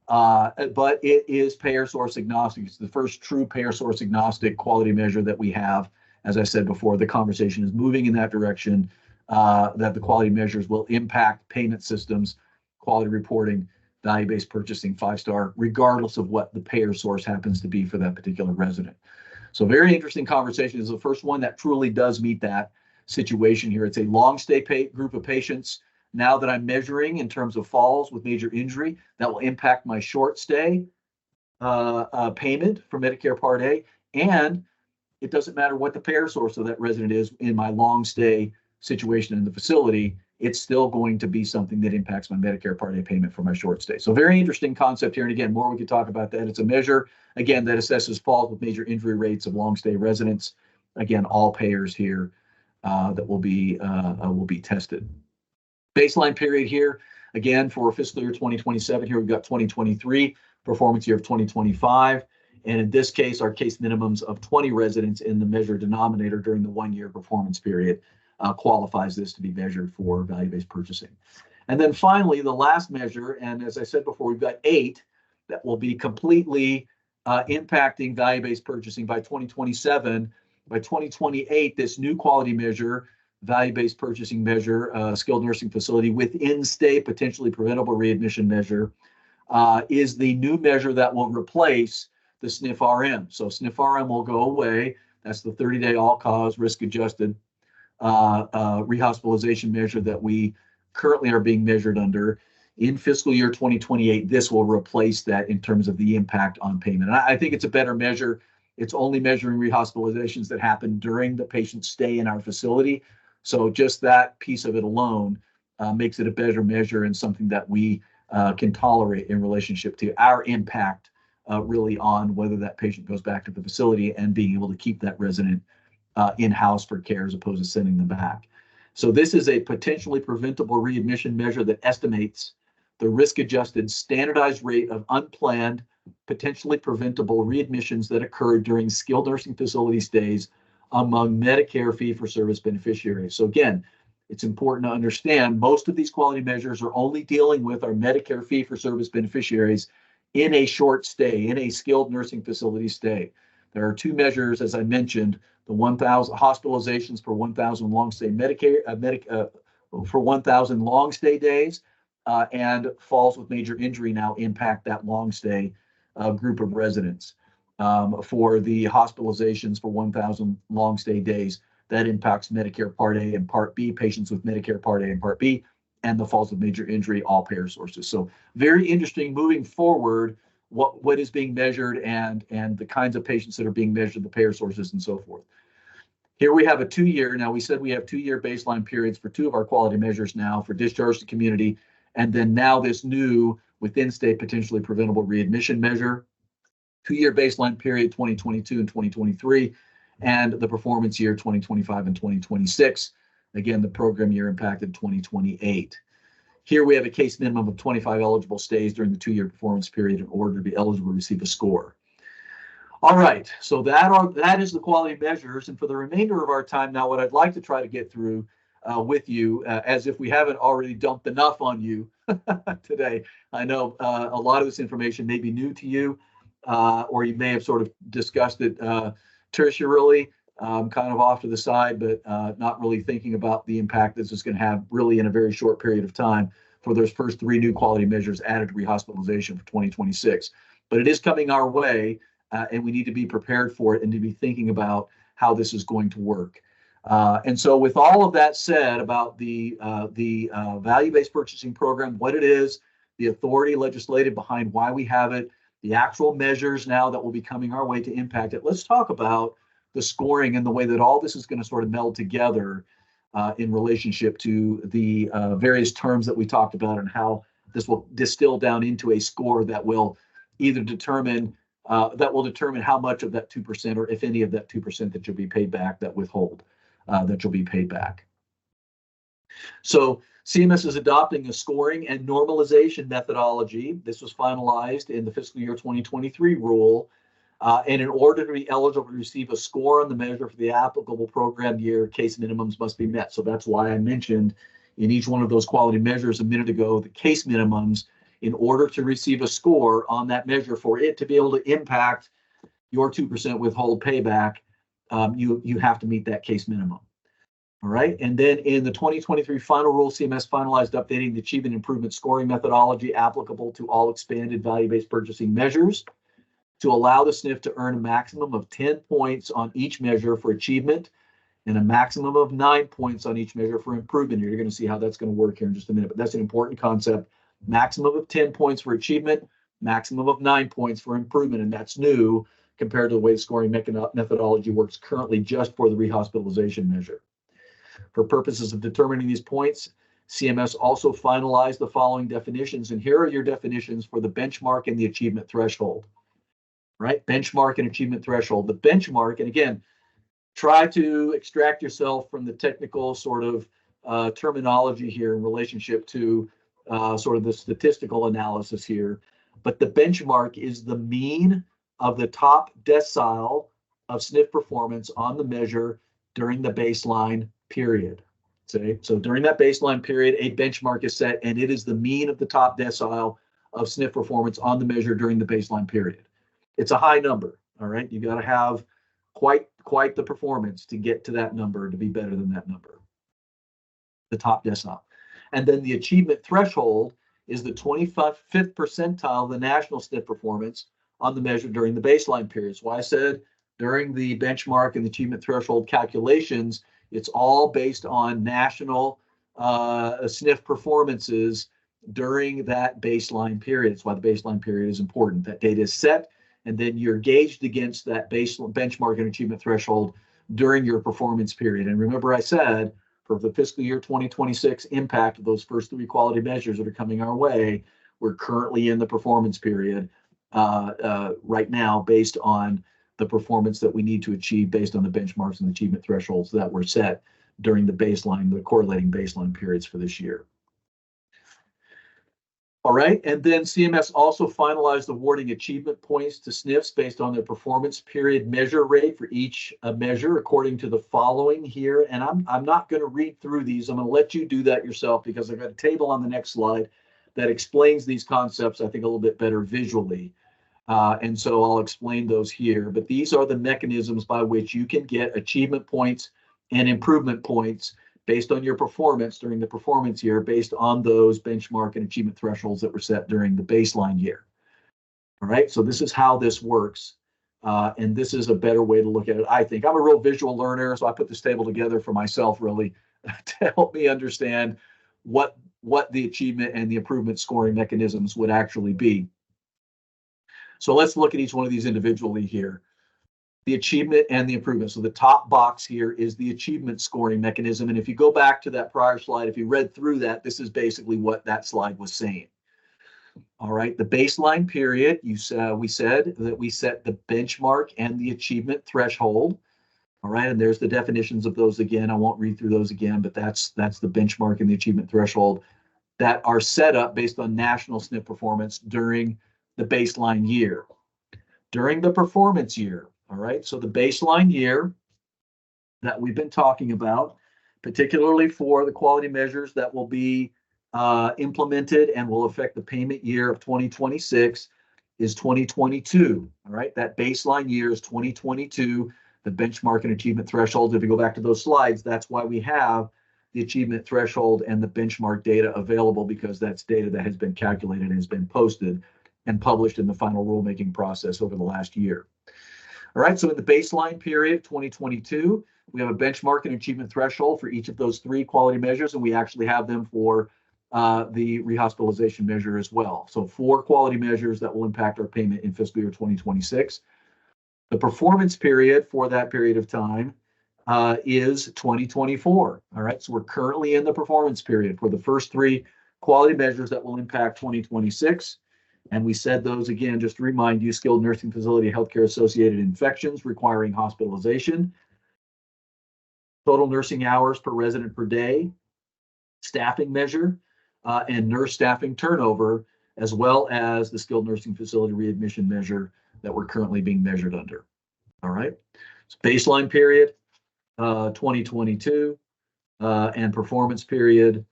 but it is payer source agnostic. It's the first true payer source agnostic quality measure that we have. As I said before, the conversation is moving in that direction, that the quality measures will impact payment systems, quality reporting, value-based purchasing, 5-star, regardless of what the payer source happens to be for that particular resident. So very interesting conversation. This is the first one that truly does meet that situation here. It's a long stay group of patients now that I'm measuring in terms of falls with major injury that will impact my short stay payment for Medicare Part A. And it doesn't matter what the payer source of that resident is in my long stay situation in the facility, it's still going to be something that impacts my Medicare Part A payment for my short stay. So very interesting concept here. And again, more we could talk about that. It's a measure, again, that assesses falls with major injury rates of long stay residents. Again, all payers here that will be tested. Baseline period here, again, for fiscal year 2027, here we've got 2023, performance year of 2025. And in this case, our case minimums of 20 residents in the measure denominator during the 1-year performance period qualifies this to be measured for value-based purchasing. And then finally, the last measure, and as I said before, we've got 8 that will be completely impacting value-based purchasing by 2027. By 2028, this new quality measure, value-based purchasing measure, skilled nursing facility within stay potentially preventable readmission measure, is the new measure that will replace the SNF RM. So SNF RM will go away. That's the 30-day all-cause risk-adjusted rehospitalization measure that we currently are being measured under. In fiscal year 2028, this will replace that in terms of the impact on payment. And I think it's a better measure. It's only measuring rehospitalizations that happen during the patient's stay in our facility. So just that piece of it alone makes it a better measure and something that we can tolerate in relationship to our impact really on whether that patient goes back to the facility and being able to keep that resident in-house for care as opposed to sending them back. So this is a potentially preventable readmission measure that estimates the risk-adjusted standardized rate of unplanned potentially preventable readmissions that occurred during skilled nursing facility stays among Medicare fee-for-service beneficiaries. So again, it's important to understand most of these quality measures are only dealing with our Medicare fee-for-service beneficiaries in a short stay, in a skilled nursing facility stay. There are two measures, as I mentioned, the 1,000 hospitalizations per 1,000 long stay Medicare, for 1,000 long stay days, and falls with major injury now impact that long stay group of residents. For the hospitalizations for 1,000 long stay days, that impacts Medicare Part A and Part B, patients with Medicare Part A and Part B, and the falls with major injury, all payer sources. So very interesting moving forward, what is being measured and the kinds of patients that are being measured, the payer sources and so forth. Here we have a 2-year. Now we said we have 2-year baseline periods for 2 of our quality measures now for discharge to community, and then now this new within state potentially preventable readmission measure, 2-year baseline period 2022 and 2023, and the performance year 2025 and 2026. Again, the program year impacted 2028. Here we have a case minimum of 25 eligible stays during the 2-year performance period in order to be eligible to receive a score. All right, so that is the quality measures. And for the remainder of our time now, what I'd like to try to get through with you, as if we haven't already dumped enough on you today. I know a lot of this information may be new to you, or you may have sort of discussed it tertiarily, kind of off to the side, but not really thinking about the impact this is going to have really in a very short period of time for those first 3 new quality measures added to rehospitalization for 2026. But it is coming our way, and we need to be prepared for it and to be thinking about how this is going to work. And so with all of that said about the value-based purchasing program, what it is, the authority legislated behind why we have it, the actual measures now that will be coming our way to impact it, let's talk about the scoring and the way that all this is going to sort of meld together in relationship to the various terms that we talked about and how this will distill down into a score that will either determine how much of that 2% or if any of that 2% that you'll be paid back, that withhold that you'll be paid back. So CMS is adopting a scoring and normalization methodology. This was finalized in the fiscal year 2023 rule. And in order to be eligible to receive a score on the measure for the applicable program year, case minimums must be met. So that's why I mentioned in each one of those quality measures a minute ago, the case minimums, in order to receive a score on that measure for it to be able to impact your 2% withhold payback, you have to meet that case minimum. All right. And then in the 2023 final rule, CMS finalized updating the achievement improvement scoring methodology applicable to all expanded value-based purchasing measures to allow the SNF to earn a maximum of 10 points on each measure for achievement and a maximum of 9 points on each measure for improvement. You're going to see how that's going to work here in just a minute, but that's an important concept. Maximum of 10 points for achievement, maximum of 9 points for improvement, and that's new compared to the way the scoring methodology works currently just for the rehospitalization measure. For purposes of determining these points, CMS also finalized the following definitions, and here are your definitions for the benchmark and the achievement threshold. Right? Benchmark and achievement threshold. The benchmark, and again, try to extract yourself from the technical sort of terminology here in relationship to sort of the statistical analysis here. But the benchmark is the mean of the top decile of SNF performance on the measure during the baseline period. So during that baseline period, a benchmark is set, and it is the mean of the top decile of SNF performance on the measure during the baseline period. It's a high number, all right? You got to have quite the performance to get to that number, to be better than that number, the top decile. And then the achievement threshold is the 25th percentile of the national SNF performance on the measure during the baseline period. So I said during the benchmark and the achievement threshold calculations, it's all based on national SNF performances during that baseline period. That's why the baseline period is important. That data is set, and then you're gauged against that benchmark and achievement threshold during your performance period. And remember, I said for the fiscal year 2026 impact of those first 3 quality measures that are coming our way, we're currently in the performance period right now based on the performance that we need to achieve based on the benchmarks and achievement thresholds that were set during the correlating baseline periods for this year. All right, and then CMS also finalized awarding achievement points to SNFs based on their performance period measure rate for each measure according to the following here. And I'm not going to read through these. I'm going to let you do that yourself because I've got a table on the next slide that explains these concepts, I think, a little bit better visually. And so I'll explain those here. But these are the mechanisms by which you can get achievement points and improvement points based on your performance during the performance year, based on those benchmark and achievement thresholds that were set during the baseline year. All right, so this is how this works. And this is a better way to look at it, I think. I'm a real visual learner, so I put this table together for myself, really, to help me understand what the achievement and the improvement scoring mechanisms would actually be. So let's look at each one of these individually here. The achievement and the improvement. So the top box here is the achievement scoring mechanism. And if you go back to that prior slide, if you read through that, this is basically what that slide was saying. All right, the baseline period, we said that we set the benchmark and the achievement threshold. All right, and there's the definitions of those again. I won't read through those again, but that's the benchmark and the achievement threshold that are set up based on national SNF performance during the baseline year. During the performance year, all right, so the baseline year that we've been talking about, particularly for the quality measures that will be implemented and will affect the payment year of 2026 is 2022. All right, that baseline year is 2022. The benchmark and achievement thresholds, if you go back to those slides, that's why we have the achievement threshold and the benchmark data available, because that's data that has been calculated and has been posted and published in the final rulemaking process over the last year. All right, so in the baseline period, 2022, we have a benchmark and achievement threshold for each of those three quality measures, and we actually have them for the rehospitalization measure as well. So 4 quality measures that will impact our payment in fiscal year 2026. The performance period for that period of time is 2024. All right, so we're currently in the performance period for the first 3 quality measures that will impact 2026. And we said those again, just to remind you: skilled nursing facility healthcare associated infections requiring hospitalization, total nursing hours per resident per day, staffing measure, and nurse staffing turnover, as well as the skilled nursing facility readmission measure that we're currently being measured under. All right, so baseline period, 2022, and performance period,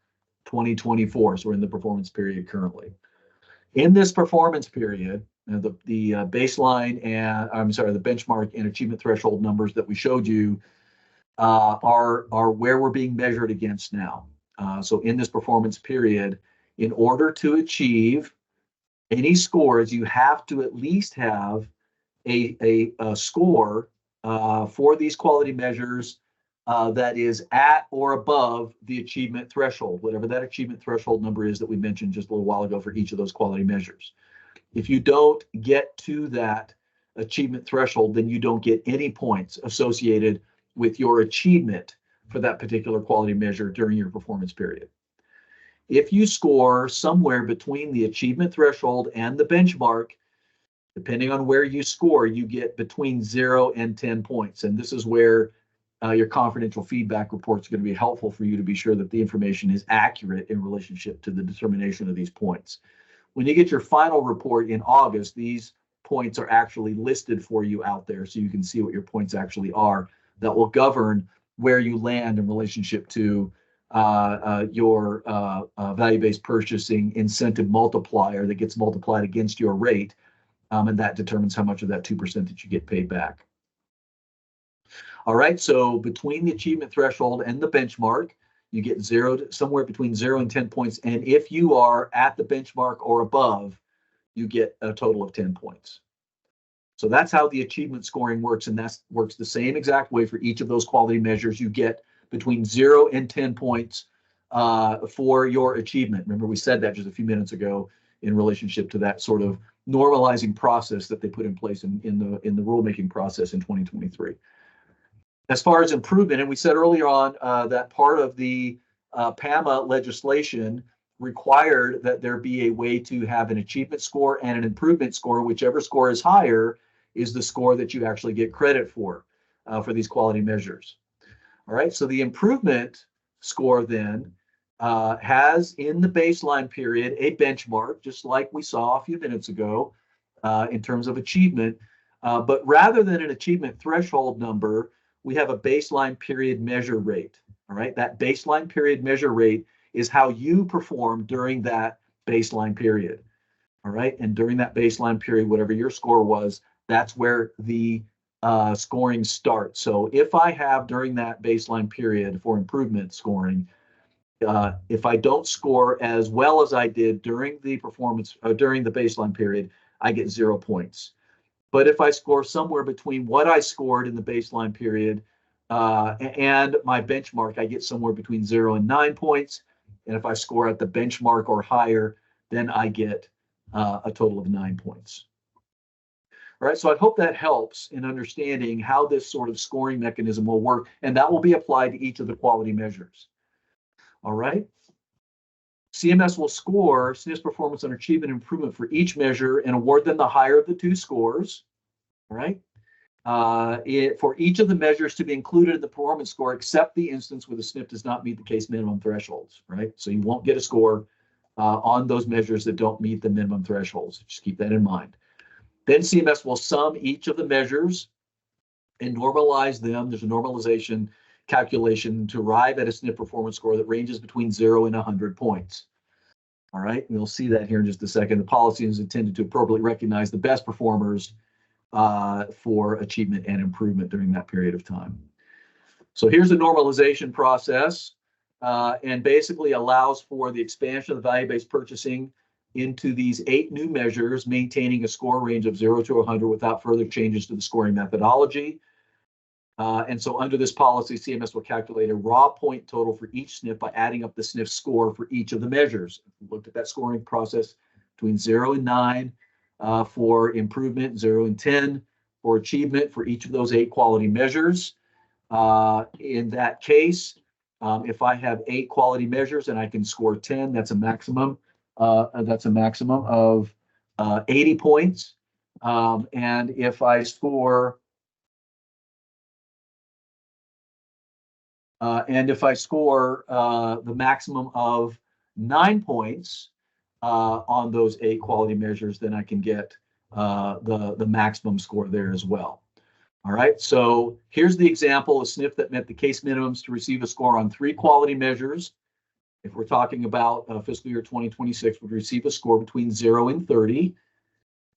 2024. So we're in the performance period currently. In this performance period, the baseline and the benchmark and achievement threshold numbers that we showed you are where we're being measured against now. So in this performance period, in order to achieve any scores, you have to at least have a score for these quality measures that is at or above the achievement threshold, whatever that achievement threshold number is that we mentioned just a little while ago for each of those quality measures. If you don't get to that achievement threshold, then you don't get any points associated with your achievement for that particular quality measure during your performance period. If you score somewhere between the achievement threshold and the benchmark, depending on where you score, you get between 0 and 10 points. And this is where your confidential feedback reports are going to be helpful for you to be sure that the information is accurate in relationship to the determination of these points. When you get your final report in August, these points are actually listed for you out there, so you can see what your points actually are. That will govern where you land in relationship to your value-based purchasing incentive multiplier that gets multiplied against your rate, and that determines how much of that 2% that you get paid back. All right, so between the achievement threshold and the benchmark, you get somewhere between 0 and 10 points. And if you are at the benchmark or above, you get a total of 10 points. So that's how the achievement scoring works, and that works the same exact way for each of those quality measures. You get between 0 and 10 points for your achievement. Remember, we said that just a few minutes ago in relationship to that sort of normalizing process that they put in place in the rulemaking process in 2023. As far as improvement, and we said earlier on that part of the PAMA legislation required that there be a way to have an achievement score and an improvement score. Whichever score is higher is the score that you actually get credit for these quality measures. All right, so the improvement score then has in the baseline period a benchmark, just like we saw a few minutes ago in terms of achievement. But rather than an achievement threshold number, we have a baseline period measure rate. All right, that baseline period measure rate is how you perform during that baseline period. All right, and during that baseline period, whatever your score was, that's where the scoring starts. So if I have during that baseline period for improvement scoring, if I don't score as well as I did during the during the baseline period, I get 0 points. But if I score somewhere between what I scored in the baseline period and my benchmark, I get somewhere between 0 and 9 points. And if I score at the benchmark or higher, then I get a total of 9 points. All right, so I hope that helps in understanding how this sort of scoring mechanism will work, and that will be applied to each of the quality measures. All right. CMS will score SNF's performance on achievement improvement for each measure and award them the higher of the two scores. All right. For each of the measures to be included in the performance score, except the instance where the SNF does not meet the case minimum thresholds. Right. So you won't get a score on those measures that don't meet the minimum thresholds. Just keep that in mind. Then CMS will sum each of the measures and normalize them. There's a normalization calculation to arrive at a SNF performance score that ranges between 0 and 100 points. All right, we'll see that here in just a second. The policy is intended to appropriately recognize the best performers for achievement and improvement during that period of time. So here's the normalization process and basically allows for the expansion of the value-based purchasing into these 8 new measures, maintaining a score range of 0 to 100 without further changes to the scoring methodology. And so under this policy, CMS will calculate a raw point total for each SNF by adding up the SNF score for each of the measures. We looked at that scoring process between 0 and 9 for improvement, 0 and 10 for achievement for each of those 8 quality measures. In that case, if I have 8 quality measures and I can score 10, that's a maximum. That's a maximum of 80 points. And if I score the maximum of 9 points on those 8 quality measures, then I can get the maximum score there as well. All right, so here's the example of SNF that met the case minimums to receive a score on 3 quality measures. If we're talking about fiscal year 2026, would receive a score between 0 and 30.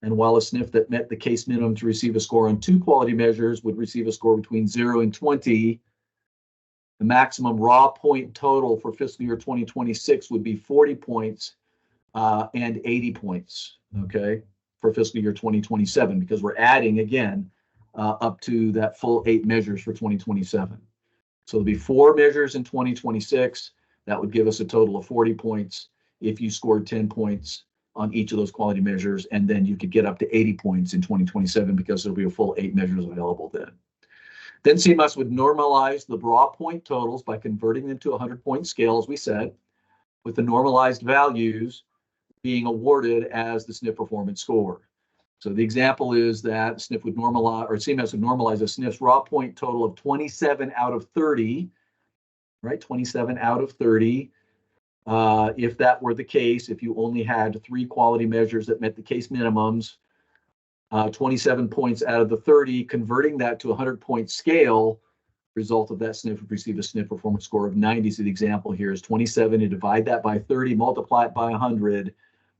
And while a SNF that met the case minimum to receive a score on 2 quality measures would receive a score between 0 and 20. The maximum raw point total for fiscal year 2026 would be 40 points and 80 points, okay, for fiscal year 2027, because we're adding, again, up to that full 8 measures for 2027. So there'll be 4 measures in 2026. That would give us a total of 40 points if you scored 10 points on each of those quality measures, and then you could get up to 80 points in 2027 because there'll be a full 8 measures available then. Then CMS would normalize the raw point totals by converting them to a 100-point scale, as we said, with the normalized values being awarded as the SNF performance score. So the example is that SNF would normalize, or CMS would normalize a SNF's raw point total of 27 out of 30, right? 27 out of 30. If that were the case, if you only had 3 quality measures that met the case minimums, 27 points out of the 30, converting that to a 100-point scale, result of that SNF would receive a SNF performance score of 90. So the example here is 27, you divide that by 30, multiply it by 100,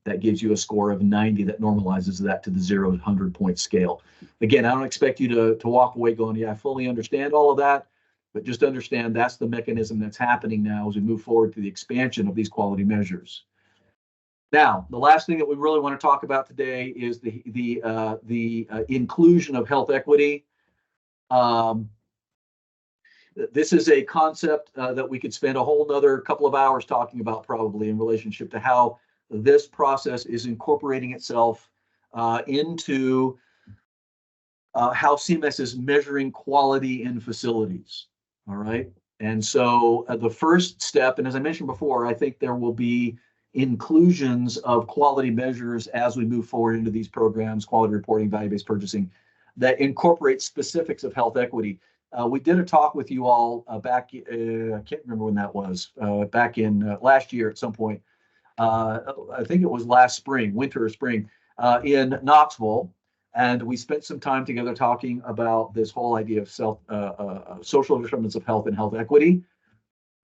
that gives you a score of 90 that normalizes that to the 0 to 100-point scale. Again, I don't expect you to walk away going, yeah, I fully understand all of that, but just understand that's the mechanism that's happening now as we move forward to the expansion of these quality measures. Now, the last thing that we really want to talk about today is the inclusion of health equity. This is a concept that we could spend a whole nother couple of hours talking about probably in relationship to how this process is incorporating itself into how CMS is measuring quality in facilities. All right. And so the first step, and as I mentioned before, I think there will be inclusions of quality measures as we move forward into these programs, quality reporting, value-based purchasing, that incorporate specifics of health equity. we did a talk with you all back, I can't remember when that was, back in last year at some point. I think it was last spring, winter or spring, in Knoxville. And we spent some time together talking about this whole idea of social determinants of health and health equity.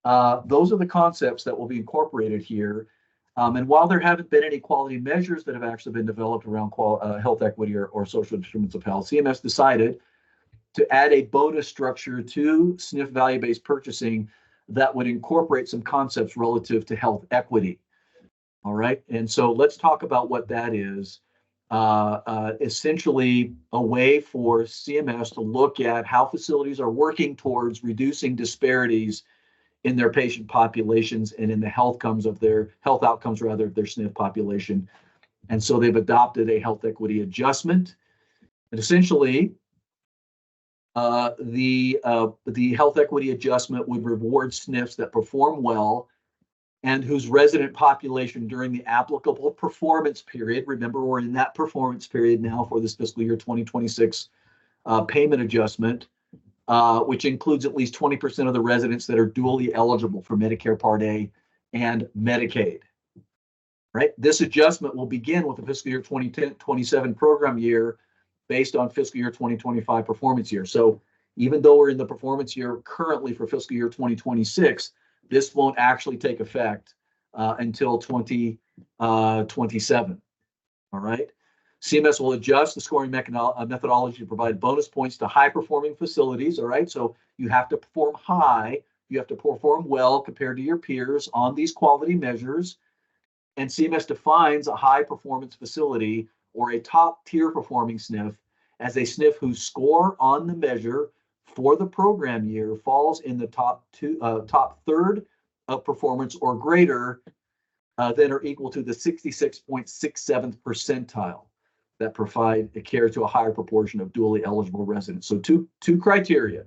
Those are the concepts that will be incorporated here. And while there haven't been any quality measures that have actually been developed around health equity or social determinants of health, CMS decided to add a bonus structure to SNF value-based purchasing that would incorporate some concepts relative to health equity. All right, and so let's talk about what that is. Essentially, a way for CMS to look at how facilities are working towards reducing disparities in their patient populations and in the health outcomes of their SNF population. And so they've adopted a health equity adjustment. And essentially, the health equity adjustment would reward SNFs that perform well and whose resident population during the applicable performance period, remember we're in that performance period now for this fiscal year 2026 payment adjustment, which includes at least 20% of the residents that are dually eligible for Medicare Part A and Medicaid. Right? This adjustment will begin with the fiscal year 2027 program year based on fiscal year 2025 performance year. So even though we're in the performance year currently for fiscal year 2026, this won't actually take effect until 2027. All right. CMS will adjust the scoring methodology to provide bonus points to high-performing facilities. All right. So you have to perform high. You have to perform well compared to your peers on these quality measures. And CMS defines a high-performance facility or a top-tier performing SNF as a SNF whose score on the measure for the program year falls in the top third of performance or greater than or equal to the 66.67th percentile that provide care to a higher proportion of dually eligible residents. So two criteria.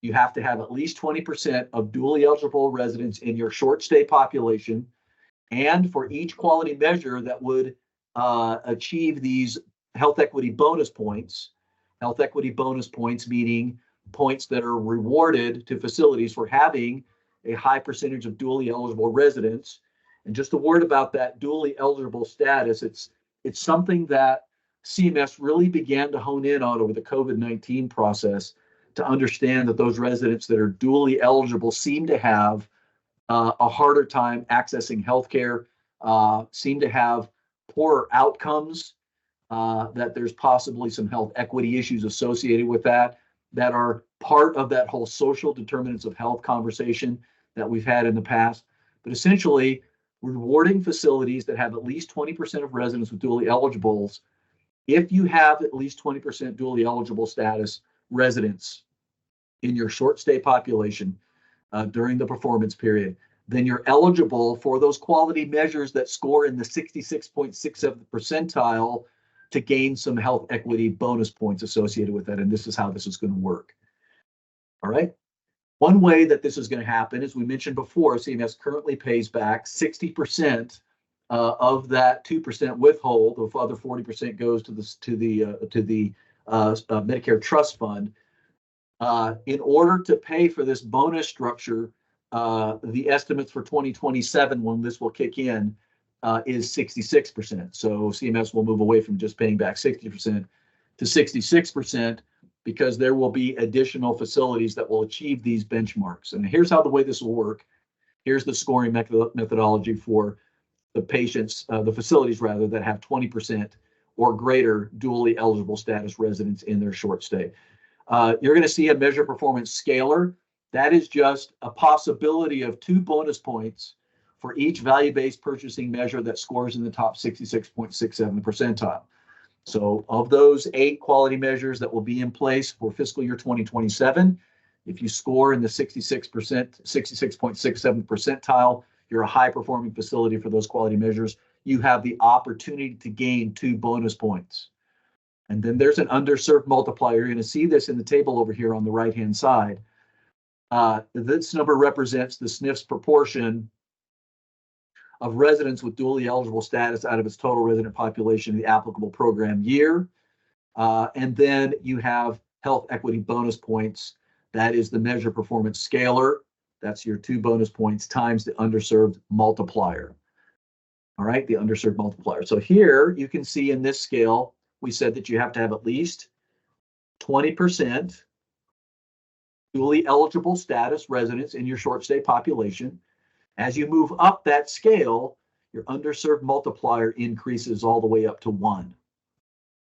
You have to have at least 20% of dually eligible residents in your short stay population. And for each quality measure that would achieve these health equity bonus points meaning points that are rewarded to facilities for having a high percentage of dually eligible residents. And just a word about that dually eligible status, it's something that CMS really began to hone in on over the COVID-19 process to understand that those residents that are dually eligible seem to have a harder time accessing healthcare, seem to have poorer outcomes, that there's possibly some health equity issues associated with that are part of that whole social determinants of health conversation that we've had in the past. But essentially, rewarding facilities that have at least 20% of residents with dually eligibles, if you have at least 20% dually eligible status residents in your short stay population during the performance period, then you're eligible for those quality measures that score in the 66.67th percentile to gain some health equity bonus points associated with that. And this is how this is going to work. All right. One way that this is going to happen, as we mentioned before, CMS currently pays back 60% of that 2% withhold. The other 40% goes to the Medicare Trust Fund. In order to pay for this bonus structure, the estimates for 2027, when this will kick in, is 66%. So CMS will move away from just paying back 60% to 66% because there will be additional facilities that will achieve these benchmarks. And here's how the way this will work. Here's the scoring methodology for the facilities rather, that have 20% or greater dually eligible status residents in their short stay. You're going to see a measure performance scaler. That is just a possibility of 2 bonus points for each value-based purchasing measure that scores in the top 66.67 percentile. So of those 8 quality measures that will be in place for fiscal year 2027, if you score in the 66.67 percentile, you're a high-performing facility for those quality measures. You have the opportunity to gain 2 bonus points. And then there's an underserved multiplier. You're going to see this in the table over here on the right-hand side. This number represents the SNF's proportion of residents with dually eligible status out of its total resident population in the applicable program year. And then you have health equity bonus points That is the measure performance scalar. That's your 2 bonus points times the underserved multiplier. All right, the underserved multiplier. So here you can see in this scale, we said that you have to have at least 20% dually eligible status residents in your short stay population. As you move up that scale, your underserved multiplier increases all the way up to 1.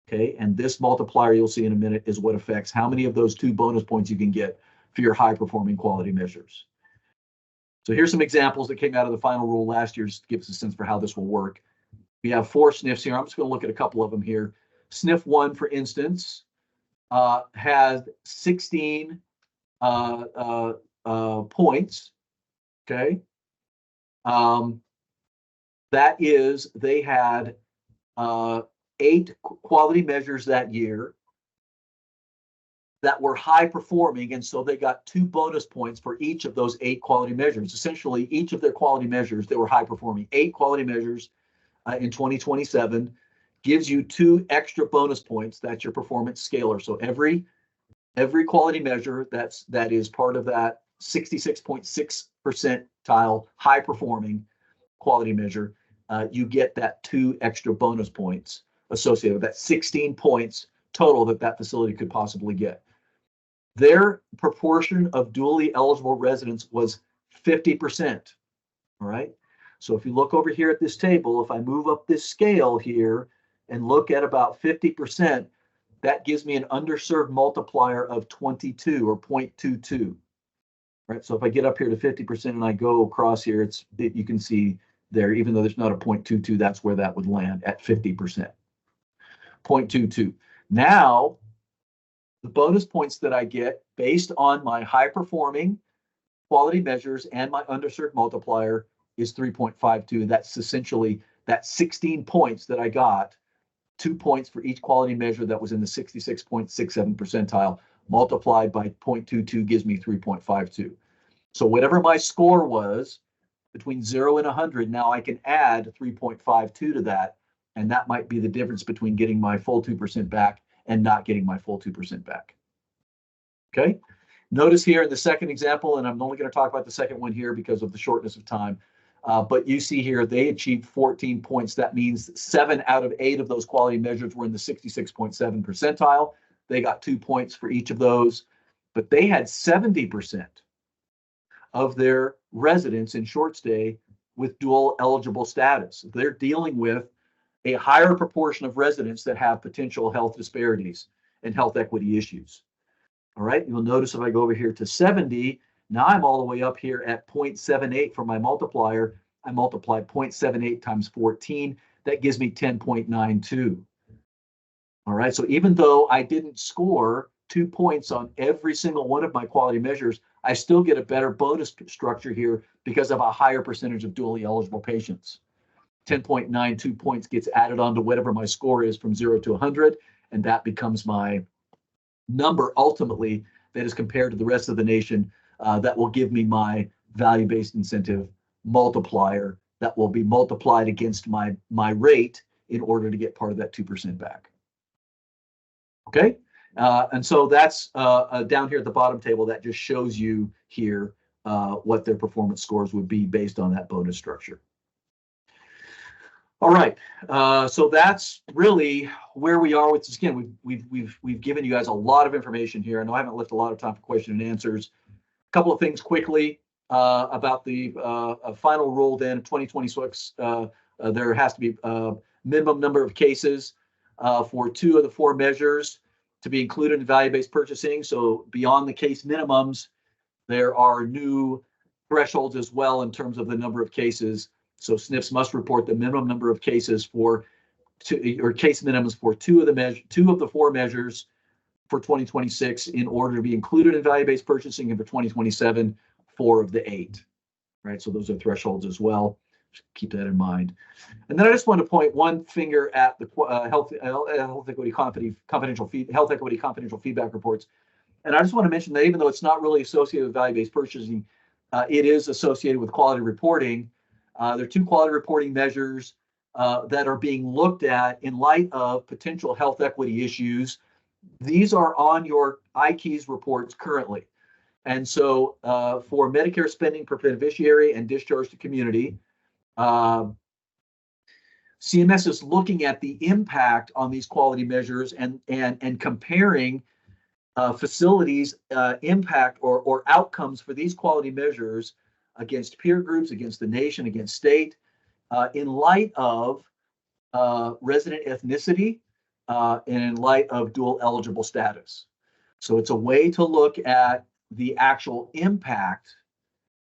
Okay, and this multiplier you'll see in a minute is what affects how many of those 2 bonus points you can get for your high performing quality measures. So here's some examples that came out of the final rule last year, just to give us a sense for how this will work. We have 4 SNFs here. I'm just going to look at a couple of them here. SNF 1, for instance, has 16 points. Okay. That is, they had 8 quality measures that year that were high performing, and so they got 2 bonus points for each of those 8 quality measures. Essentially, each of their quality measures, they were high performing. 8 quality measures in 2027 gives you 2 extra bonus points. That's your performance scalar. So every quality measure that is part of that 66.6 percentile high performing quality measure, you get that 2 extra bonus points associated with that 16 points total that facility could possibly get. Their proportion of dually eligible residents was 50%. All right. So if you look over here at this table, if I move up this scale here and look at about 50%, that gives me an underserved multiplier of 22 or 0.22. Right. So if I get up here to 50% and I go across here, you can see there, even though there's not a 0.22, that's where that would land at 50%. 0.22. Now, the bonus points that I get based on my high performing quality measures and my underserved multiplier is 3.52. That's essentially that 16 points that I got, 2 points for each quality measure that was in the 66.67 percentile, multiplied by 0.22 gives me 3.52. So whatever my score was between 0 and 100, now I can add 3.52 to that, and that might be the difference between getting my full 2% back and not getting my full 2% back. Okay. Notice here in the second example, and I'm only going to talk about the second one here because of the shortness of time, but you see here they achieved 14 points. That means 7 out of 8 of those quality measures were in the 66.7 percentile. They got 2 points for each of those, but they had 70% of their residents in short stay with dual eligible status. They're dealing with a higher proportion of residents that have potential health disparities and health equity issues. All right, you'll notice if I go over here to 70, now I'm all the way up here at 0.78 for my multiplier. I multiply 0.78 times 14. That gives me 10.92. All right, so even though I didn't score 2 points on every single one of my quality measures, I still get a better bonus structure here because of a higher percentage of dually eligible patients. 10.92 points gets added on to whatever my score is from 0 to 100, and that becomes my number ultimately that is compared to the rest of the nation that will give me my value-based incentive multiplier that will be multiplied against my rate in order to get part of that 2% back. Okay, and so that's down here at the bottom table. That just shows you here what their performance scores would be based on that bonus structure. All right, so that's really where we are with this. Again, we've given you guys a lot of information here. I know I haven't left a lot of time for question and answers. A couple of things quickly about the final rule. Then 2026, there has to be a minimum number of cases for 2 of the 4 measures to be included in value-based purchasing. So beyond the case minimums, there are new thresholds as well in terms of the number of cases. So SNFs must report the minimum number of cases for case minimums for 2 of the 4 measures for 2026 in order to be included in value-based purchasing, and for 2027, 4 of the 8. Right. So those are thresholds as well. Just keep that in mind. And then I just want to point one finger at the health equity confidential feedback reports. And I just want to mention that even though it's not really associated with value-based purchasing, it is associated with quality reporting. There are 2 quality reporting measures that are being looked at in light of potential health equity issues. These are on your IKEYS reports currently. And so for Medicare spending per beneficiary and discharge to community, CMS is looking at the impact on these quality measures and comparing facilities' impact or outcomes for these quality measures against peer groups, against the nation, against state, in light of resident ethnicity and in light of dual eligible status. So it's a way to look at the actual impact,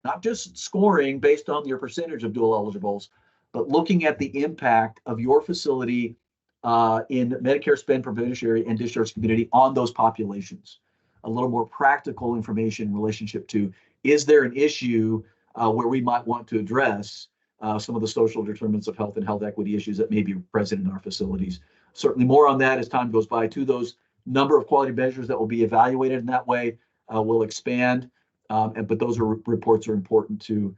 not just scoring based on your percentage of dual eligibles, but looking at the impact of your facility in Medicare spend per beneficiary and discharge community on those populations. A little more practical information in relationship to, is there an issue where we might want to address some of the social determinants of health and health equity issues that may be present in our facilities. Certainly more on that as time goes by too. Those number of quality measures that will be evaluated in that way will expand, but those reports are important to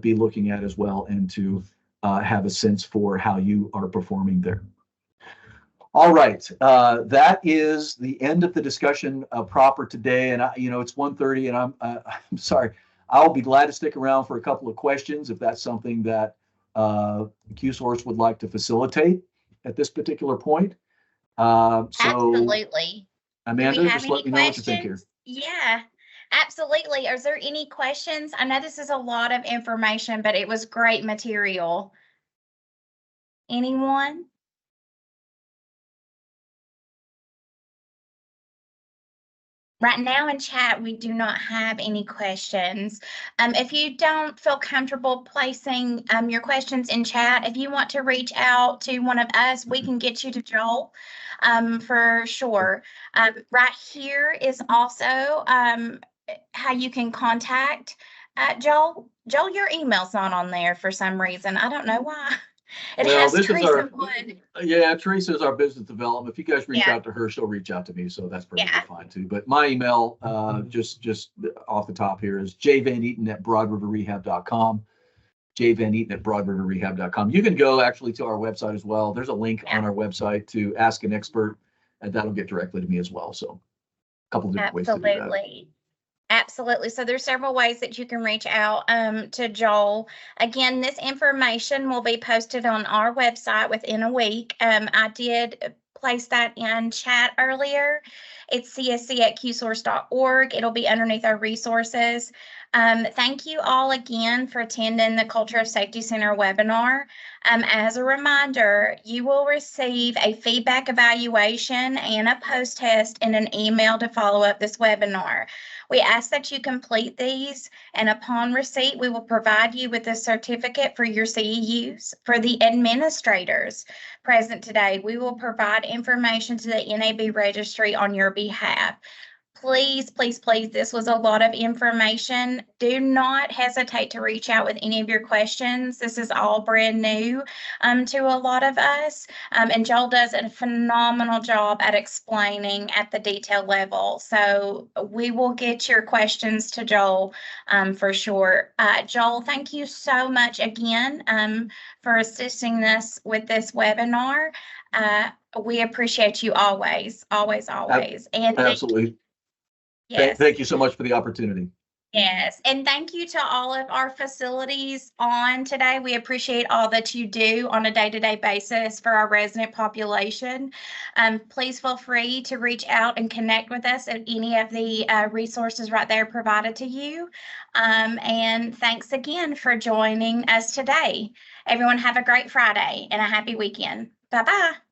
be looking at as well, and to have a sense for how you are performing there. All right, that is the end of the discussion proper today, and it's 1:30, and I'm sorry. I'll be glad to stick around for a couple of questions if that's something that Qsource would like to facilitate at this particular point. Absolutely. Amanda, just let me know what you think here. Yeah, absolutely. Is there any questions? I know this is a lot of information, but it was great material. Anyone? Right now in chat, we do not have any questions. If you don't feel comfortable placing your questions in chat, if you want to reach out to one of us, we can get you to Joel for sure. Right here is also how you can contact Joel. Joel, your email's not on there for some reason. I don't know why. It has Teresa Wood. Yeah, Teresa is our business development. If you guys reach out to her, she'll reach out to me. So that's perfectly fine too. But my email, just off the top here, is jvanEaton@broadriverrehab.com. jvanEaton@broadriverrehab.com. You can go actually to our website as well. There's a link on our website to ask an expert, and that'll get directly to me as well. So a couple of different ways to do that. Absolutely. So there's several ways that you can reach out to Joel. Again, this information will be posted on our website within a week. I did place that in chat earlier. It's csc@qsource.org. It'll be underneath our resources. Thank you all again for attending the Culture of Safety Center webinar. As a reminder, you will receive a feedback evaluation and a post-test in an email to follow up this webinar. We ask that you complete these, and upon receipt, we will provide you with a certificate for your CEUs. For the administrators present today, we will provide information to the NAB registry on your behalf. Please, please, please, this was a lot of information. Do not hesitate to reach out with any of your questions. This is all brand new to a lot of us. And Joel does a phenomenal job at explaining at the detail level. So we will get your questions to Joel for sure. Joel, thank you so much again for assisting us with this webinar. We appreciate you always, always, always. And absolutely. Yes. Thank you so much for the opportunity. Yes, and thank you to all of our facilities on today. We appreciate all that you do on a day-to-day basis for our resident population. Please feel free to reach out and connect with us at any of the resources right there provided to you. And thanks again for joining us today. Everyone have a great Friday and a happy weekend. Bye-bye.